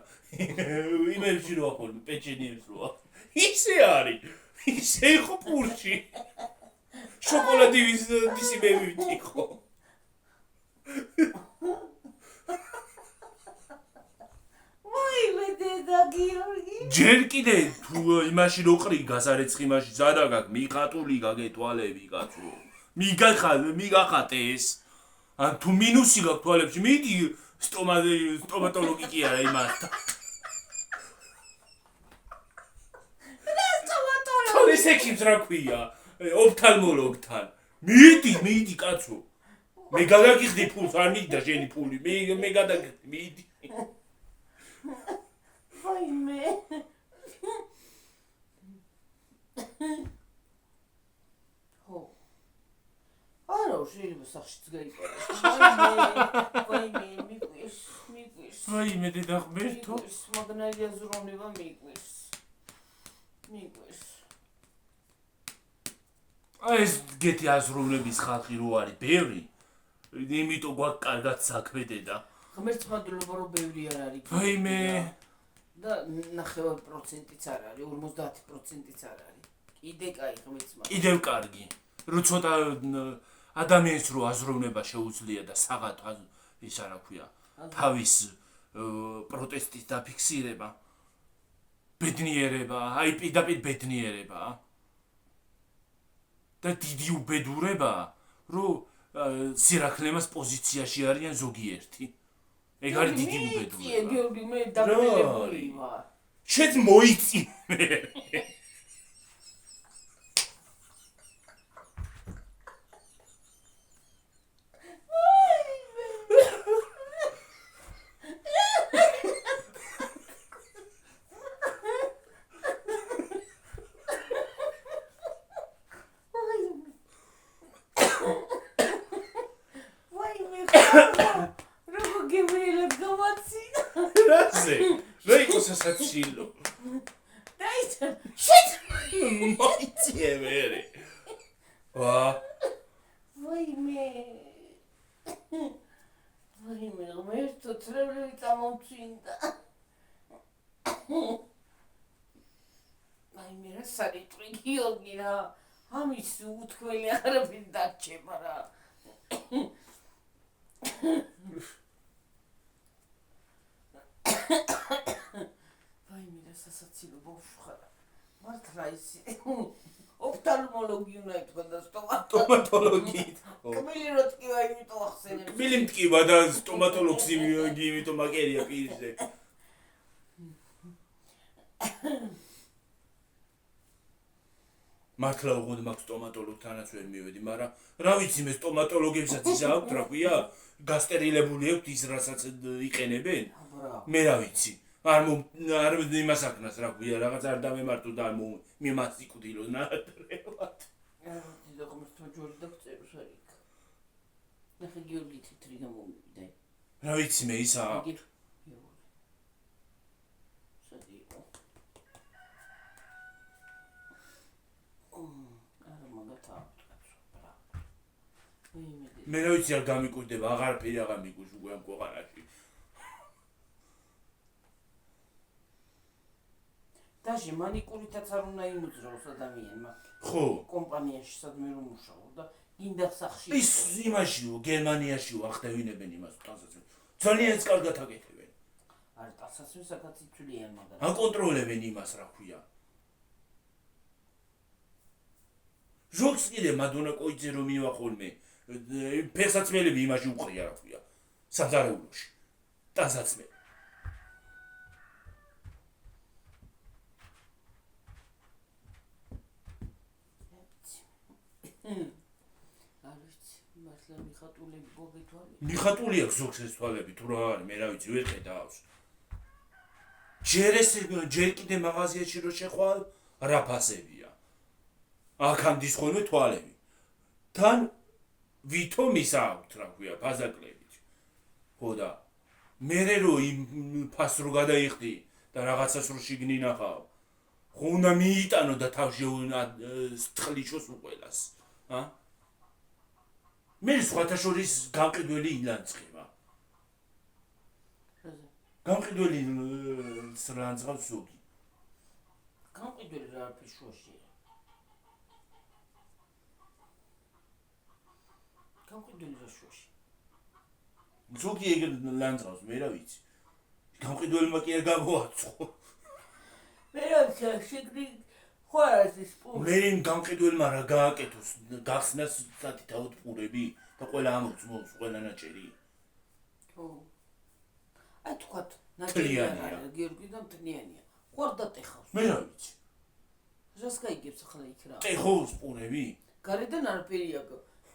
იმებში როა ხოლმე პეჩენიებს როა. ისე არის. ისე იყო პურში. შოკოლადი ისი მე ვიტიყო. ვაიმე დედა გიორგი. ჯერ კიდე თუ იმაში რო ყრი გასარეცხი იმაში სადა გაკ მიხატული გაგეთვალები კაცო. მიგახატე ეს. ან თუ მინუსი გაქვს თვალებში მიდი სტომატოლოგი კი არა იმასთან. ეს ექიმს რა ქვია? ოფთალმოლოგთან. მიდი კაცო. მე გადაგიხდი ფულს, არ მიდდა შენი ფული. მე გადაგიხდი, მიდი. ვაიმე. ხო. არა, შეიძლება სახშიც გაიყაროს. ვაიმე, მიყვეს. ვაიმე დედა ღმერთო. მაგნალია ზრონება მიყვეს. ეს გეთი აზროვნების ხალხი რო არის ბევრი. იმიტომ გვაქვს კარგად საქმე დედა. ღმერთს მადლობა რომ ბევრი არ არის. ვაიმე. და 9%-იც არ არის, 50%-იც არ არის. კიდე კაი ღმერთს მადლობა. კიდევ კარგი. რო ცოტა ადამიანს რო აზროვნება შეუძლია და საღათ ის რა ქვია, თავის პროტესტის დაფიქსირება. ბედნიერება, აი პირდაპირ ბედნიერება. და დიდი უბედურება, რომ სირაქლემას პოზიციაში არიან ზოგიერთი. ეგ არის დიდი უბედურება. გიორგი, მე დაგველებული ვარ. შენ მოიწინე. მაზე რა იყო სასაცილო დაიცა შეთ მოიწიე მერე ვა ვაიმე ღმერთო წრებლები წამომწვინდა ვაიმე რა სარიტყვი გიორგი რა ამის უთქველი არაფერი დარჩება რა ვაიმე რა სასაცილო ბავშვხარა მართლა ისი ოფთალმოლოგი უნდა ითქვა და სტომატოლოგით კბილი რო ტკივა იმიტომ ახსენებს კბილი მტკივა და სტომატოლოგს იმიტომ მაგერია პირზე მართლა უღოდ მაქვს სტომატოლოგთანაც ვერ მივედი მაგრამ რა ვიცი მე სტომატოლოგებსაც ის აქვთ რა ქვია გასტერილებული აქვთ ის რასაც იყენებენ მე რა ვიცი არ იმას აქნას რა ქვია რაღაც არ დამემართო და არ მიმასიკვდილო ნატრევად და ღმერთო ჯორი დაგწეროს არიქ ნახე გიორგი თეთრი გამომივიდა რა ვიცი მე ისა მე რა ვიცი არ გამიკვირდება აღარაფერი აღარ მიგვიშ უკვე ამ ქვეყანაში დაჟე მანიკურითაც არ უნდა იმოძრაოს ადამიანმა ხო კომპანიაში სადმე რომ მუშაობ და გინდა სახში ის იმაშიო გერმანიაშიო ახდევინებენ იმას ტანსაცმელს ძალიან კარგად აკეთებენ არ ტანსაცმელსაც იცვლიან მაგრამ აკონტროლებენ იმას რა ქვია ჟოქს კიდე მადონა კოიძე რომ მივახოლმე ფეხსაცმელები იმაში უყრია რა ქვია საძარეულოში ტანსაცმელი მართლა მიხატულები მოგეთვალე მიხატული აქვს ზოგს ეს თვალები თუ რა არის მე რა ვიცი ვერ ხედავს ჯერ კიდე მაღაზიაში რო შეხვალ რა ფასებია აქამდის ხოლმე თვალები თან ვითომ ის აქვთ რა ქვია ფაზაკლებით ხო და მერე რო იმ ფას რო გადაიხდი და რაღაცას რო შიგნი ნახავ ხო უნდა მიიტანო და თავში სტყლიჩოს უყველას მე სხვათა შორის გამყიდველი ილანძღება გამყიდველი სრანძღავს ზოგი გამყიდველი რა ფიშოშია გამყიდველი რა შოში ზოგი ეგ ლანძღავს მე რა ვიცი გამყიდველმა კი არ გამოაცხო მე რა შეგდი ხوارაზის პური მე იმ გამყიდველმა რა გააკეთოს გახსნას სათი თავად პურები და ყველა ამოწმოს ყველა ნაჭერი ხო აი თქვათ ნაჭერია გიორგი და მტნიანია ხوار დატეხავს მე რა ვიცი რას გაიგებს ახლა იქ რა ტეხოს პურები გარედან არაფერია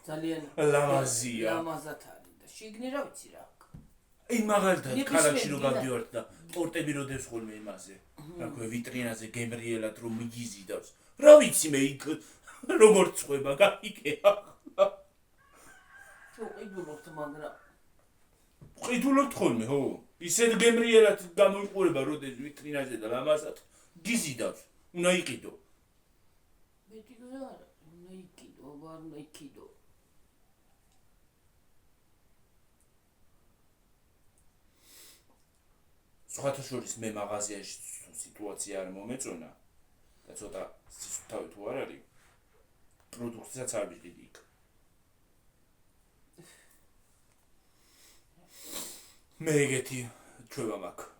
ძალიან ლამაზია ლამაზად არის და შიგნი რა ვიცი რა აი მაგალითად ქალაქში რო გავდივართ და პორტები რო დევს ხოლმე იმაზე რა ქვია ვიტრინაზე გემრიელად რომ მიგიზიდავს რა ვიცი მე იქ როგორ წვება გაიგე თუ ყიდულობთ მაგრამ ყიდულობთ ხოლმე ხო ისეთ გემრიელად გამოიყურება როდეს ვიტრინაზე და ლამაზად გიზიდავს უნდა იყიდო მეტი გზა არა უნდა იყიდო არ უნდა იყიდო სხვათა შორის მე მაღაზიაში სიტუაცია არ მომეწონა და ცოტა სისუფთავი თუ არ არის პროდუქციაც არ ვიყიდი იქ მე ეგეთი ჩვევა მაქვს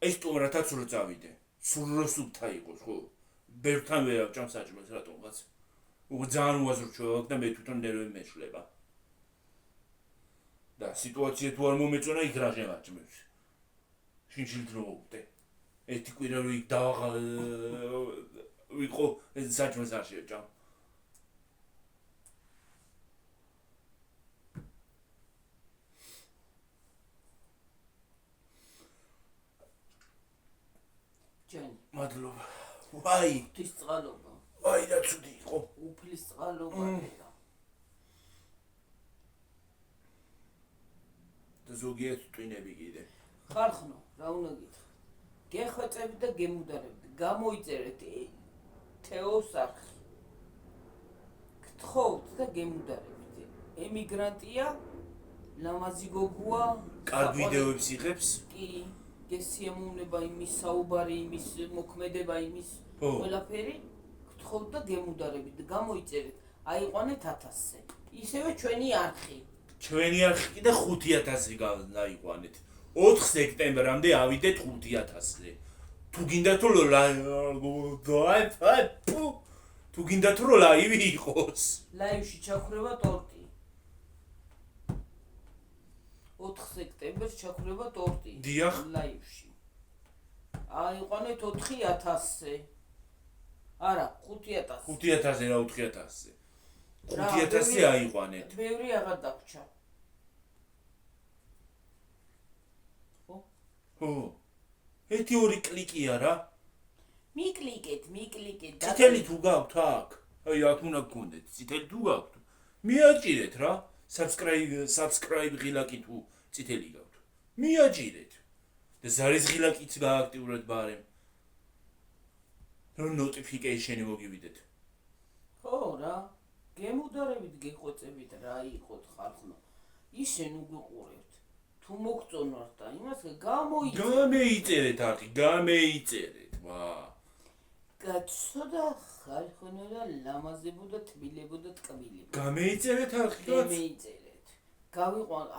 ეს ტომრათაც რო წავიდე სულ რო სუფთა იყოს ხო ბევრთან ვერ ავჭამ საჭმელს რატომღაც ძალიან უაზრო ჩვევა და მე თვითონ ნერვები მეშლება და სიტუაცია თუ არ მომეწონა იქ რა შემაჭმევს შინშილით რომ მოვდე ერთი კვირა რო იქ ვიყო ეს საჭმელს არ შეჭამ ჯანი მადლობა ვაი ღვთის წყალობა ვაი რა ცუდი იყო უფლის წყალობა და ზოგიერთ ტვინები კიდე. ხალხნო, რა უნდა გითხრათ? გეხვეწებით და გემუდარებით. გამოიწერეთ თეოს არხი. გთხოვთ და გემუდარებით. ემიგრანტია, ლამაზი გოგოა, კარგ ვიდეოებს იღებს? კი, გესიამოვნება იმის საუბარი, იმის მოქმედება, იმის ხო. ყველაფერი. გთხოვთ და გემუდარებით. გამოიწერეთ. აიყვანეთ 1000-ზე. ისევე ჩვენი არხი. ჩვენი არხი კიდე 5000-ზე გაიყვანეთ. 4 სექტემბრამდე ავიდეთ 5000-ზე. თუ გინდათ რომ ლაივი იყოს. ლაივში ჩაქვრება ტორტი. 4 სექტემბერს ჩაქვრება ტორტი. დიახ. ლაივში. აიყვანეთ 4000-ზე. არა, 5000. 5000-ზე რა 4000-ზე. 5000-ზე აიყვანეთ. ბევრი აღარ დაგვრჩა. ხო. 1-2 კლიკია რა. მიკლიკეთ. წითელი თუ გაქვთ აქ? აი აქ უნდა გქონდეთ. წითელი თუ გაქვთ? მიაჭირეთ რა. subscribe ღილაკი თუ წითელი გაქვთ. მიაჭირეთ. და ზარის ღილაკიც გააქტიურეთ ბარემ. რომ notification-ი მოგივიდეთ. ხო რა. გემუდარებით გეხვეწებით რა იყოთ ხალხო. ისენ უგიყურებთ. თუ მოგწონვართ და იმას გამეიწერეთ არხი, გამეიწერეთ. ვა. გაცოდა ხალხო და ლამაზებო და თბილებო და ტკბილებო. გამეიწერეთ არხი კაც? გამეიწერეთ.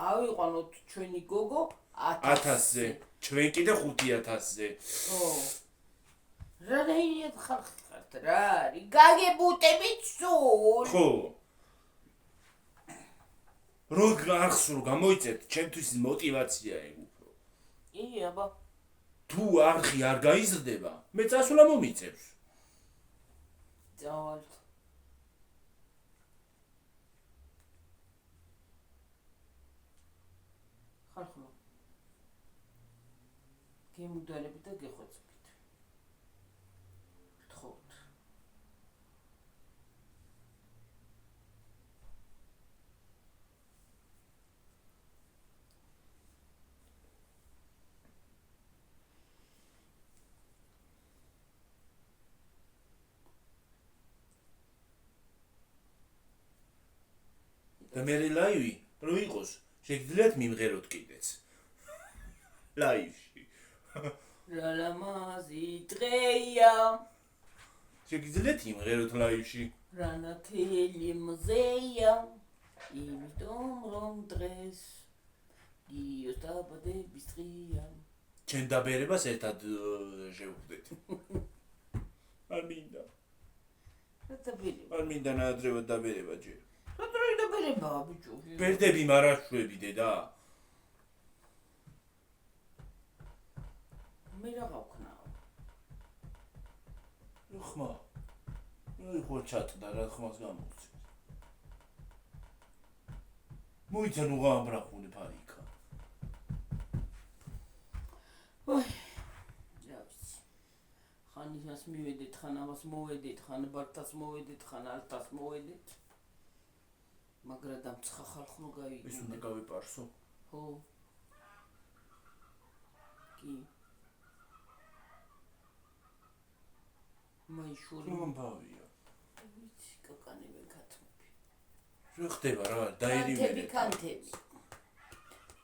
ავიყვანოთ ჩვენი გოგო 1000-ზე. ჩვენ კიდე 5000-ზე. ხო. რა რეიეთ ხალხი ხართ რა არის? გაგებუტებით სულ. ხო. რო არხს რო გამოიწერთ, ჩემთვის мотиваცია ეგ უფრო. კი, აბა. თუ არხი არ გაიზრდება, მე წასვლა მომიწევს. ძავალთ. ხალხო. გემუდარებით და გეხვეწებით. გთხოვთ. და მე ლაივი რო იყოს, შეგიძლიათ მიმღეროთ კიდეც. ლაივში. რა ლამაზი დღეა. შეგიძლიათ იმღეროთ ლაივში. რა ნათელი მზეა. იმიტომ რომ დღეს გიოს დაბადების დღეა. ჩემ დაბერებას ერთად შევხვდეთ. არ მინდა. რა დაბერება? არ მინდა ნაადრევად დაბერება ჯერ. რა დროი დაბერება ბიჭო? ბერდები მარაშვები დედა. მე რა გავქნაო? ხმა. აი ხო ჩატდა რა ხმას გამოვცე. მოიცა ნუ გაამბრახუნე ფარიკა. ოი. რა ვიცი. ხან ისას მივედეთ, ხან ამას მოვედეთ, ხან ბართას მოვედეთ, ხან ალტას მოვედეთ. მაგრა დამცხა ხალხო გავიგე. ის უნდა გავიპარსო. ხო. კი. მაიშური მომბავია. ვიცი, კაკანები ქათმები. რა ხდება რა? დაირივერე. კანთები.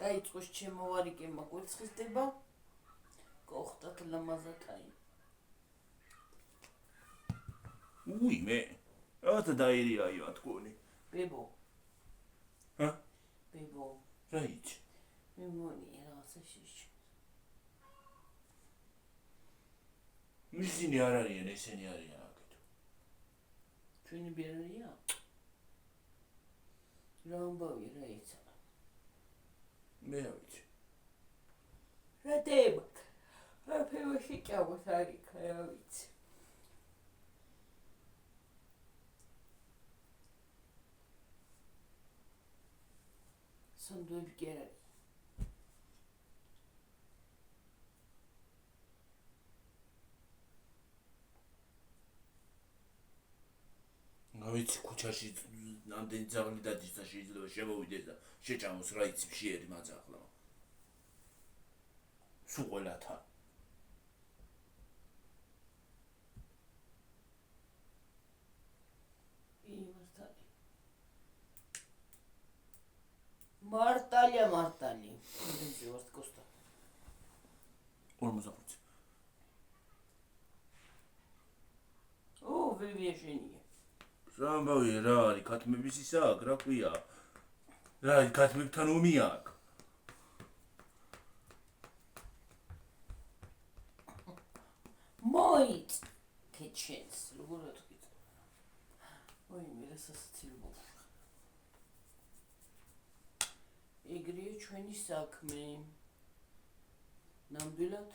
დაიწყოს ჩემოვარიკე მაგვეცხისდება. გოხტათ ლამაზათაი. უი მე. რათა დაირიაიო ათქონი. ბებო. ჰა? ბებო. რა იცი? მე მონია რაღაცა შეშ. ისინი არ არიან, ესენი არიან აქეთ. ჩვენი ბერია? რა ამბავი რა იცა? მე რა ვიცი. რა დემა? რა ფევაში ჭამოს არიქა რა ვიცი. სანდოები კი არ არის. ვიცი ქუჩაში ნამდვილი ძაღლი დადის და შეიძლება შემოვიდეს და შეჭამოს რა იცი ფშიერი მაძახლა. სულ ყველათან. მარტალია მარტალი. ინდენზე ვარ კოსტა. 45. ვებიაშენია. სამბავია რა არის ქათმების ისა აქ რა ქვია? რა არის ქათმებთან ომი აქ? მოიც კეჩენს როგორ თქვით. ой მე სასაცილო. ეგრეა ჩვენი საქმე. ნამდვილად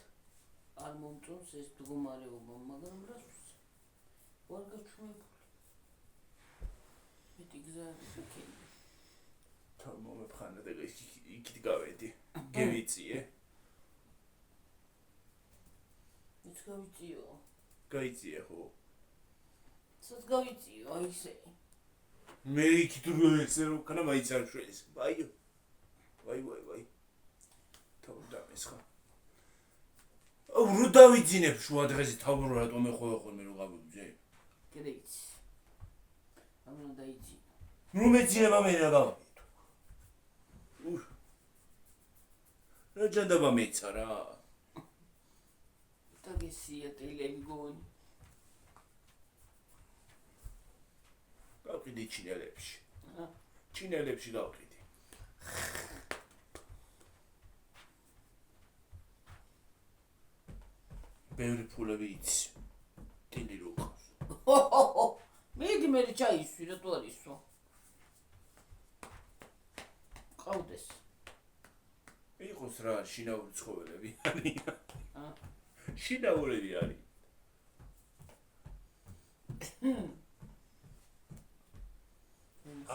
არ მომწონს ეს მდგომარეობა, მაგრამ რას ვარ გაჩვენებული. მეტი გზა იქნება. თან მომეფხანა და იქით გავედი. გევიწიე. ის გავიწიო. გაიწიე ხო? სად გავიწიო აი ესე. მე იქით ესე რომ ქნა მაიცარ შვილის. ვაი. თავ დამესხა. რო დავიძინებ შუა დღეზე თავ რატომ ეხოვე ხოლმე რომ გავიძე? კრეიც. ამან დაიძინე. რომ მეძინება მე რა გავაკეთო? რა ჯანდაბა მეცა რა? დაგესია ტელები გონი. გავყიდი ჩინელებში. ჩინელებში გავყიდი. ბევრი ფულები იცი. ტილი რო ყავს. მედი მე ჩაისვი რა თუ არისო. ყავდეს. იყოს რა შინაური ცხოველები არიან. შინაურები არის.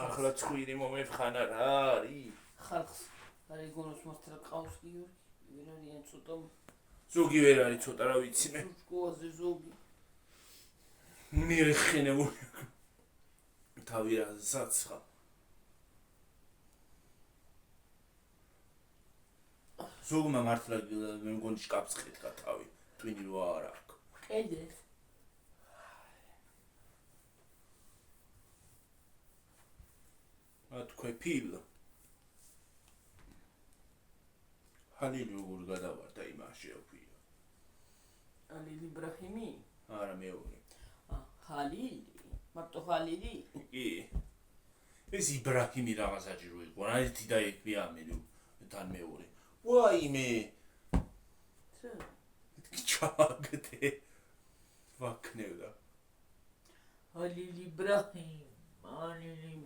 ახლა ცხვირი მომეფხანა რა არის? ხალხს არ ეგონოს მართლა ყავს გიორგი. ვერ არიან ცოტა. ზოგი ვერ არის ცოტა რა ვიცი მე. სკოლაზე ზოგი. მიხინებული. თავი რა საცხა. ზოგმა მართლა მე მგონი შკაფს ხეთქა თავი. ტვინი რო არ აქვს. კედე. თქვენ ფილ. ჰალილი როგორ გადავარდა იმაში შეგვია. ალილი იბრაჰიმი? არა მეორე. ჰალილი? მარტო ჰალილი? კი. ეს იბრაჰიმი რაღაცაჯი რო იყო. ერთი და ერთი ამელი თან მეორე. ვაიმე. ჩაგდე. ვაკნევდა. ალილი იბრაჰიმ.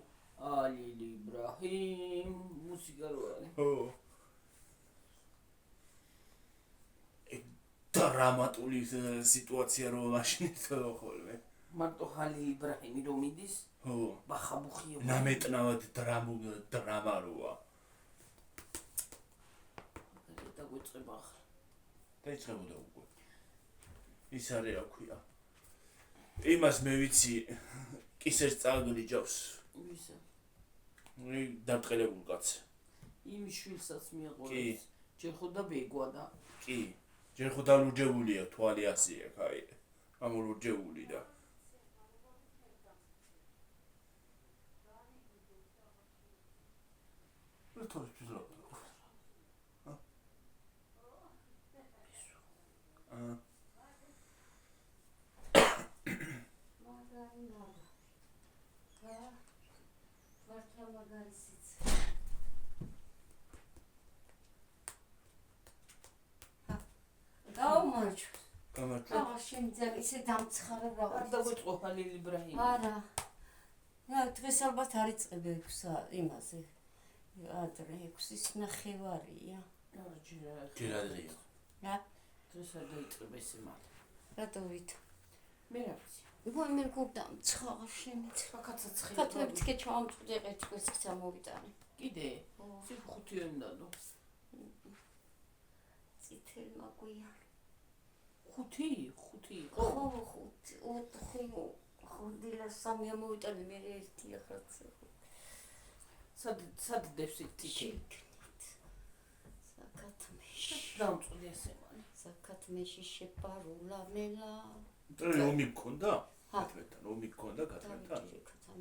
ალილი იბრაჰიმ. მუსიკა რო არის. ხო. დრამატული სიტუაცია რო მაშინ იწოდა ხოლმე. მარტო ჰალილი იბრაჰიმი რომ მიდის? ხო. ბახაბუხია. ნამეტნავად დრამა როა. დაგვიწყება ახლა. დაიწყებოდა უკვე. ის არის რა ქვია. იმას მე ვიცი კისერს წაგლიჯავს. ვისა? დარტყელებულ კაცს. იმ შვილსაც მიაყოლეს. კი. ჯერ ხო და ბეგვა და. კი. ჯერ ხო დალურჯებულია თვალი ასე აქ აი. ამოლურჯებული და. რა თორე ფიზლა. გაუმარჯო. გამარჯობა. აღარ შემიძლია ისე დამცხარა რა. არ დაგვიწყო ჰალილი იბრაჰიმი. არა. რა დღეს ალბათ არ იწყებ 6 იმაზე. ადრე 6-ის ნახევარია. არა ჯერ ადრეა. რა? დღეს არ დაიწყება ესე მალე. რატოვით? მე რა ვიცი. მე დამცხარა შემიძლია. კაცაც ცხელი. ქათმებით კი ჩავამწვდე ერთგვარს წამოვიტანე. კიდე? სი 5 ემდადო. წითელმა გვია. 5? ხო, 5 სამი ამოვიტანე მე ერთი ახაც. სად დევს ტიკი? საკათმეში. დამწყვდი ასე მალე. საკათმეში შეპარულა ნელა. ომი გქონდა? კათრინთან, ომი გქონდა კათრინთან?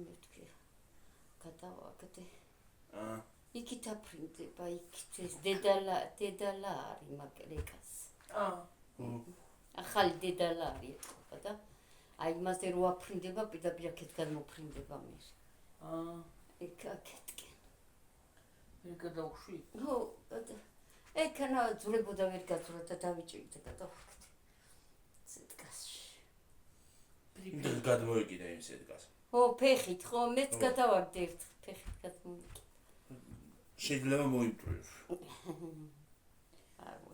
მეთქი. გადავაგდე. აა. იქით აფრინდება, იქით ეს დედალა არის მაკრეკას. ახალი დედალა არის ეთქობა და აი იმაზე რო აფრინდება, პირდაპირ აქეთ გადმოფრინდება მე. იქ აქეთკენ. ვერ გადავხვი? ხო, ეკანა ძულებოდა ვერ გაძურა და დავიჭირდა გადავხდი. სიტკასში. და გადმოიგიდა იმ სიტკას. ხო, ფეხით ხო, მეც გადავაგდე ერთ ფეხით გადმოიგე. შეიძლება მოიმტვირ.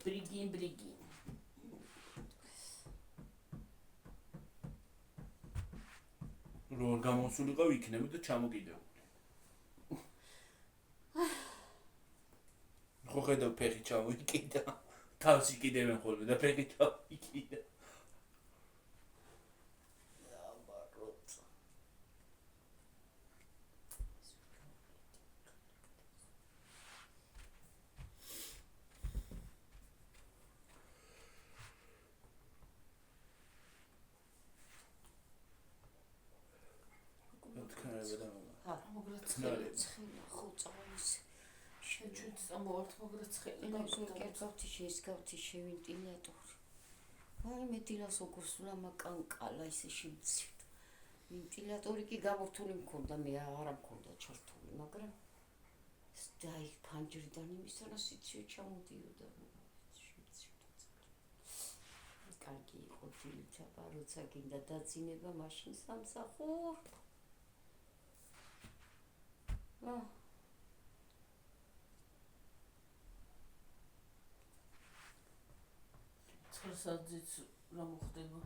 ბრიგინ. რო გამოსულიყავ იქნები და ჩამოკიდებული. ხო ხედავ ფეხი ჩამოიკიდა. თავში კიდევ ხოლმე და ფეხი ჩამოიკიდა. ჩვენ წამოვართ მოგრაცხელი. კერგავთი შეისგავთი შევინტილატორი. აი მე დილას უგურსულა მაკანკალა ისე შევცივ. ვენტილატორი კი გამორთული მქონდა, მე არა მქონდა ჩართული, მაგრამ დაი ფანჯრიდან იმისთანა სიცივე ჩამოდიოდა. კარგი იყო დილითაბა, როცა გინდა დაძინება მაშინ სამსახურ. ცხრასაძეც რა მოხდება?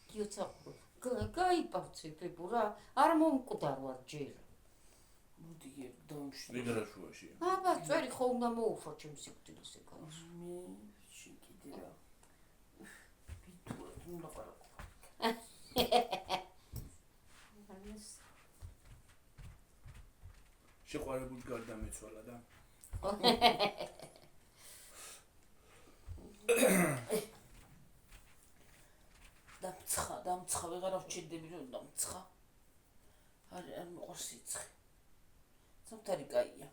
გიოცაყურო. გაიპავცებებო რა, არ მომკვდარ ვარ ჯერ. მოდი დავუშვი. ვიგრაშუაში. აბა, წვერი ხო უნდა მოუშვო ჩემს სიკვდილის ეკავს. მე შეკიდე რა. ვიტუად უნდა ყარაკო. შეყვარებული გარდა მეცვალა და დამცხა ვეღარ ვჭირდები რომ დამცხა. არ მოყავს სიცხე. სამთარი კაია.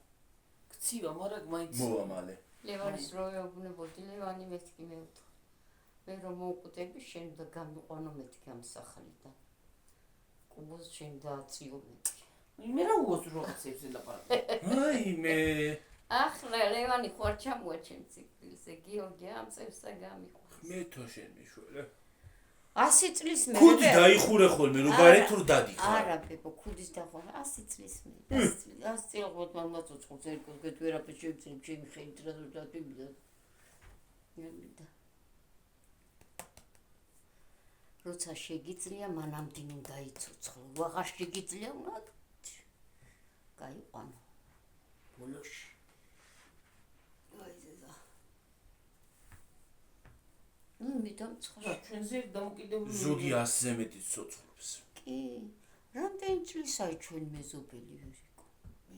გცივა, მაგრამ მაინც მოვა მალე. ლევანის რო ეუბნებოდი, ლევანი მეთქი მეუთხა. მე რომ მოვკვდები, შენ და გამიყვანო მეთქი ამ სახლიდან. კუბოს შენ დააწიო მეთქი. მე რა უოზრო რაღაცებზე ლაპარაკობ. აი მე ახლა ლევანი ხო არ ჩამოაჩენ ციკლზე, გიორგი ამ წევსა გამიყვანს. მე თო შენ მიშველე. 100 წლის მე ქუდი დაიხურე ხოლმე, რომ გარეთ თუ დადიხარ. არა, ბებო, ქუდის დახურა 100 წლის მე. 100 წელი ყოთ მამაცოცხლს ერგოს გეთ ვერაფერ შევწრებ, ჩემი ხედით რა დადიბდა. მემიდა. როცა შეგიძლია, მანამდე უნდა იცოცხლო. ვაღარ შეგიძლია უნდა გაიყვანო. ბოლოში. აი ზედა. მე დამცხა. ჩვენზე დამოკიდებული. ზოგი 100-ზე მეტი ცოცხლობს. კი. რამდენი წლისაა ჩვენ მეზობელი ვერ იყო?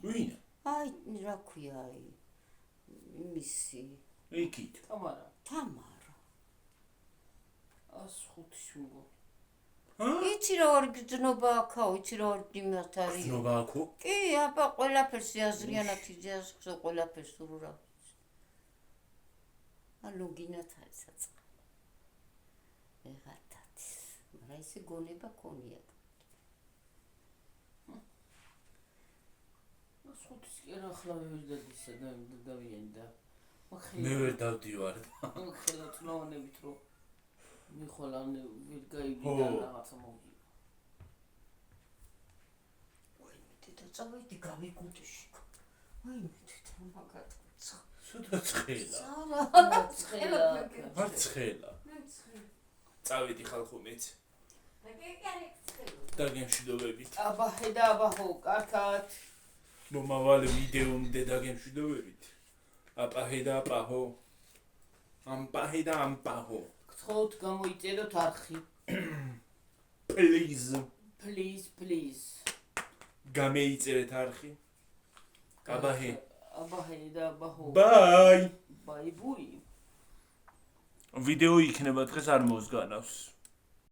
ვინ? აი, რა ქვია აი. მისი. იქით. თამარა. 105-ის მგო. იცი რა ვარ გძნობა აქაო, იცი რა ვარ იმათ არის. გძნობა აქო? კი, აბა ყველაფერს აზრიანად იძახს ყველაფერს რა. ანუ გინათ არის საწყა. ეხათათ. მაგრამ ისე გონება ქონია. 105-ის კი რა ახლა ვერ დადისა და დავიანდა. მე ვერ დავდივარ. ხელა წნოვანებით რომ მე ხოლმე ვერ გაიგიდა რაღაცა მოვიდა. ვაი მე და წავედი გამიგუდეში. ვაი მე და მაგაწყა. სუდა ცხელა. ცხელა. არ ცხელა. წავედი ხალხო მეც. და გემშვიდობებით. აბა ხედა აბა ხო, კარგად. მომავალი ვიდეომდე და გემშვიდობებით. აპაჰედა აპაჰო. ამპაჰედა ამპაჰო. გთხოვთ გამოიწეროთ არხი. Please. Please. გამეიწერეთ არხი. აბაჰე. აბაჰე და აბაჰო. ბაი. ბაი ბუი. ვიდეო იქნება დღეს არ მოსგანავს.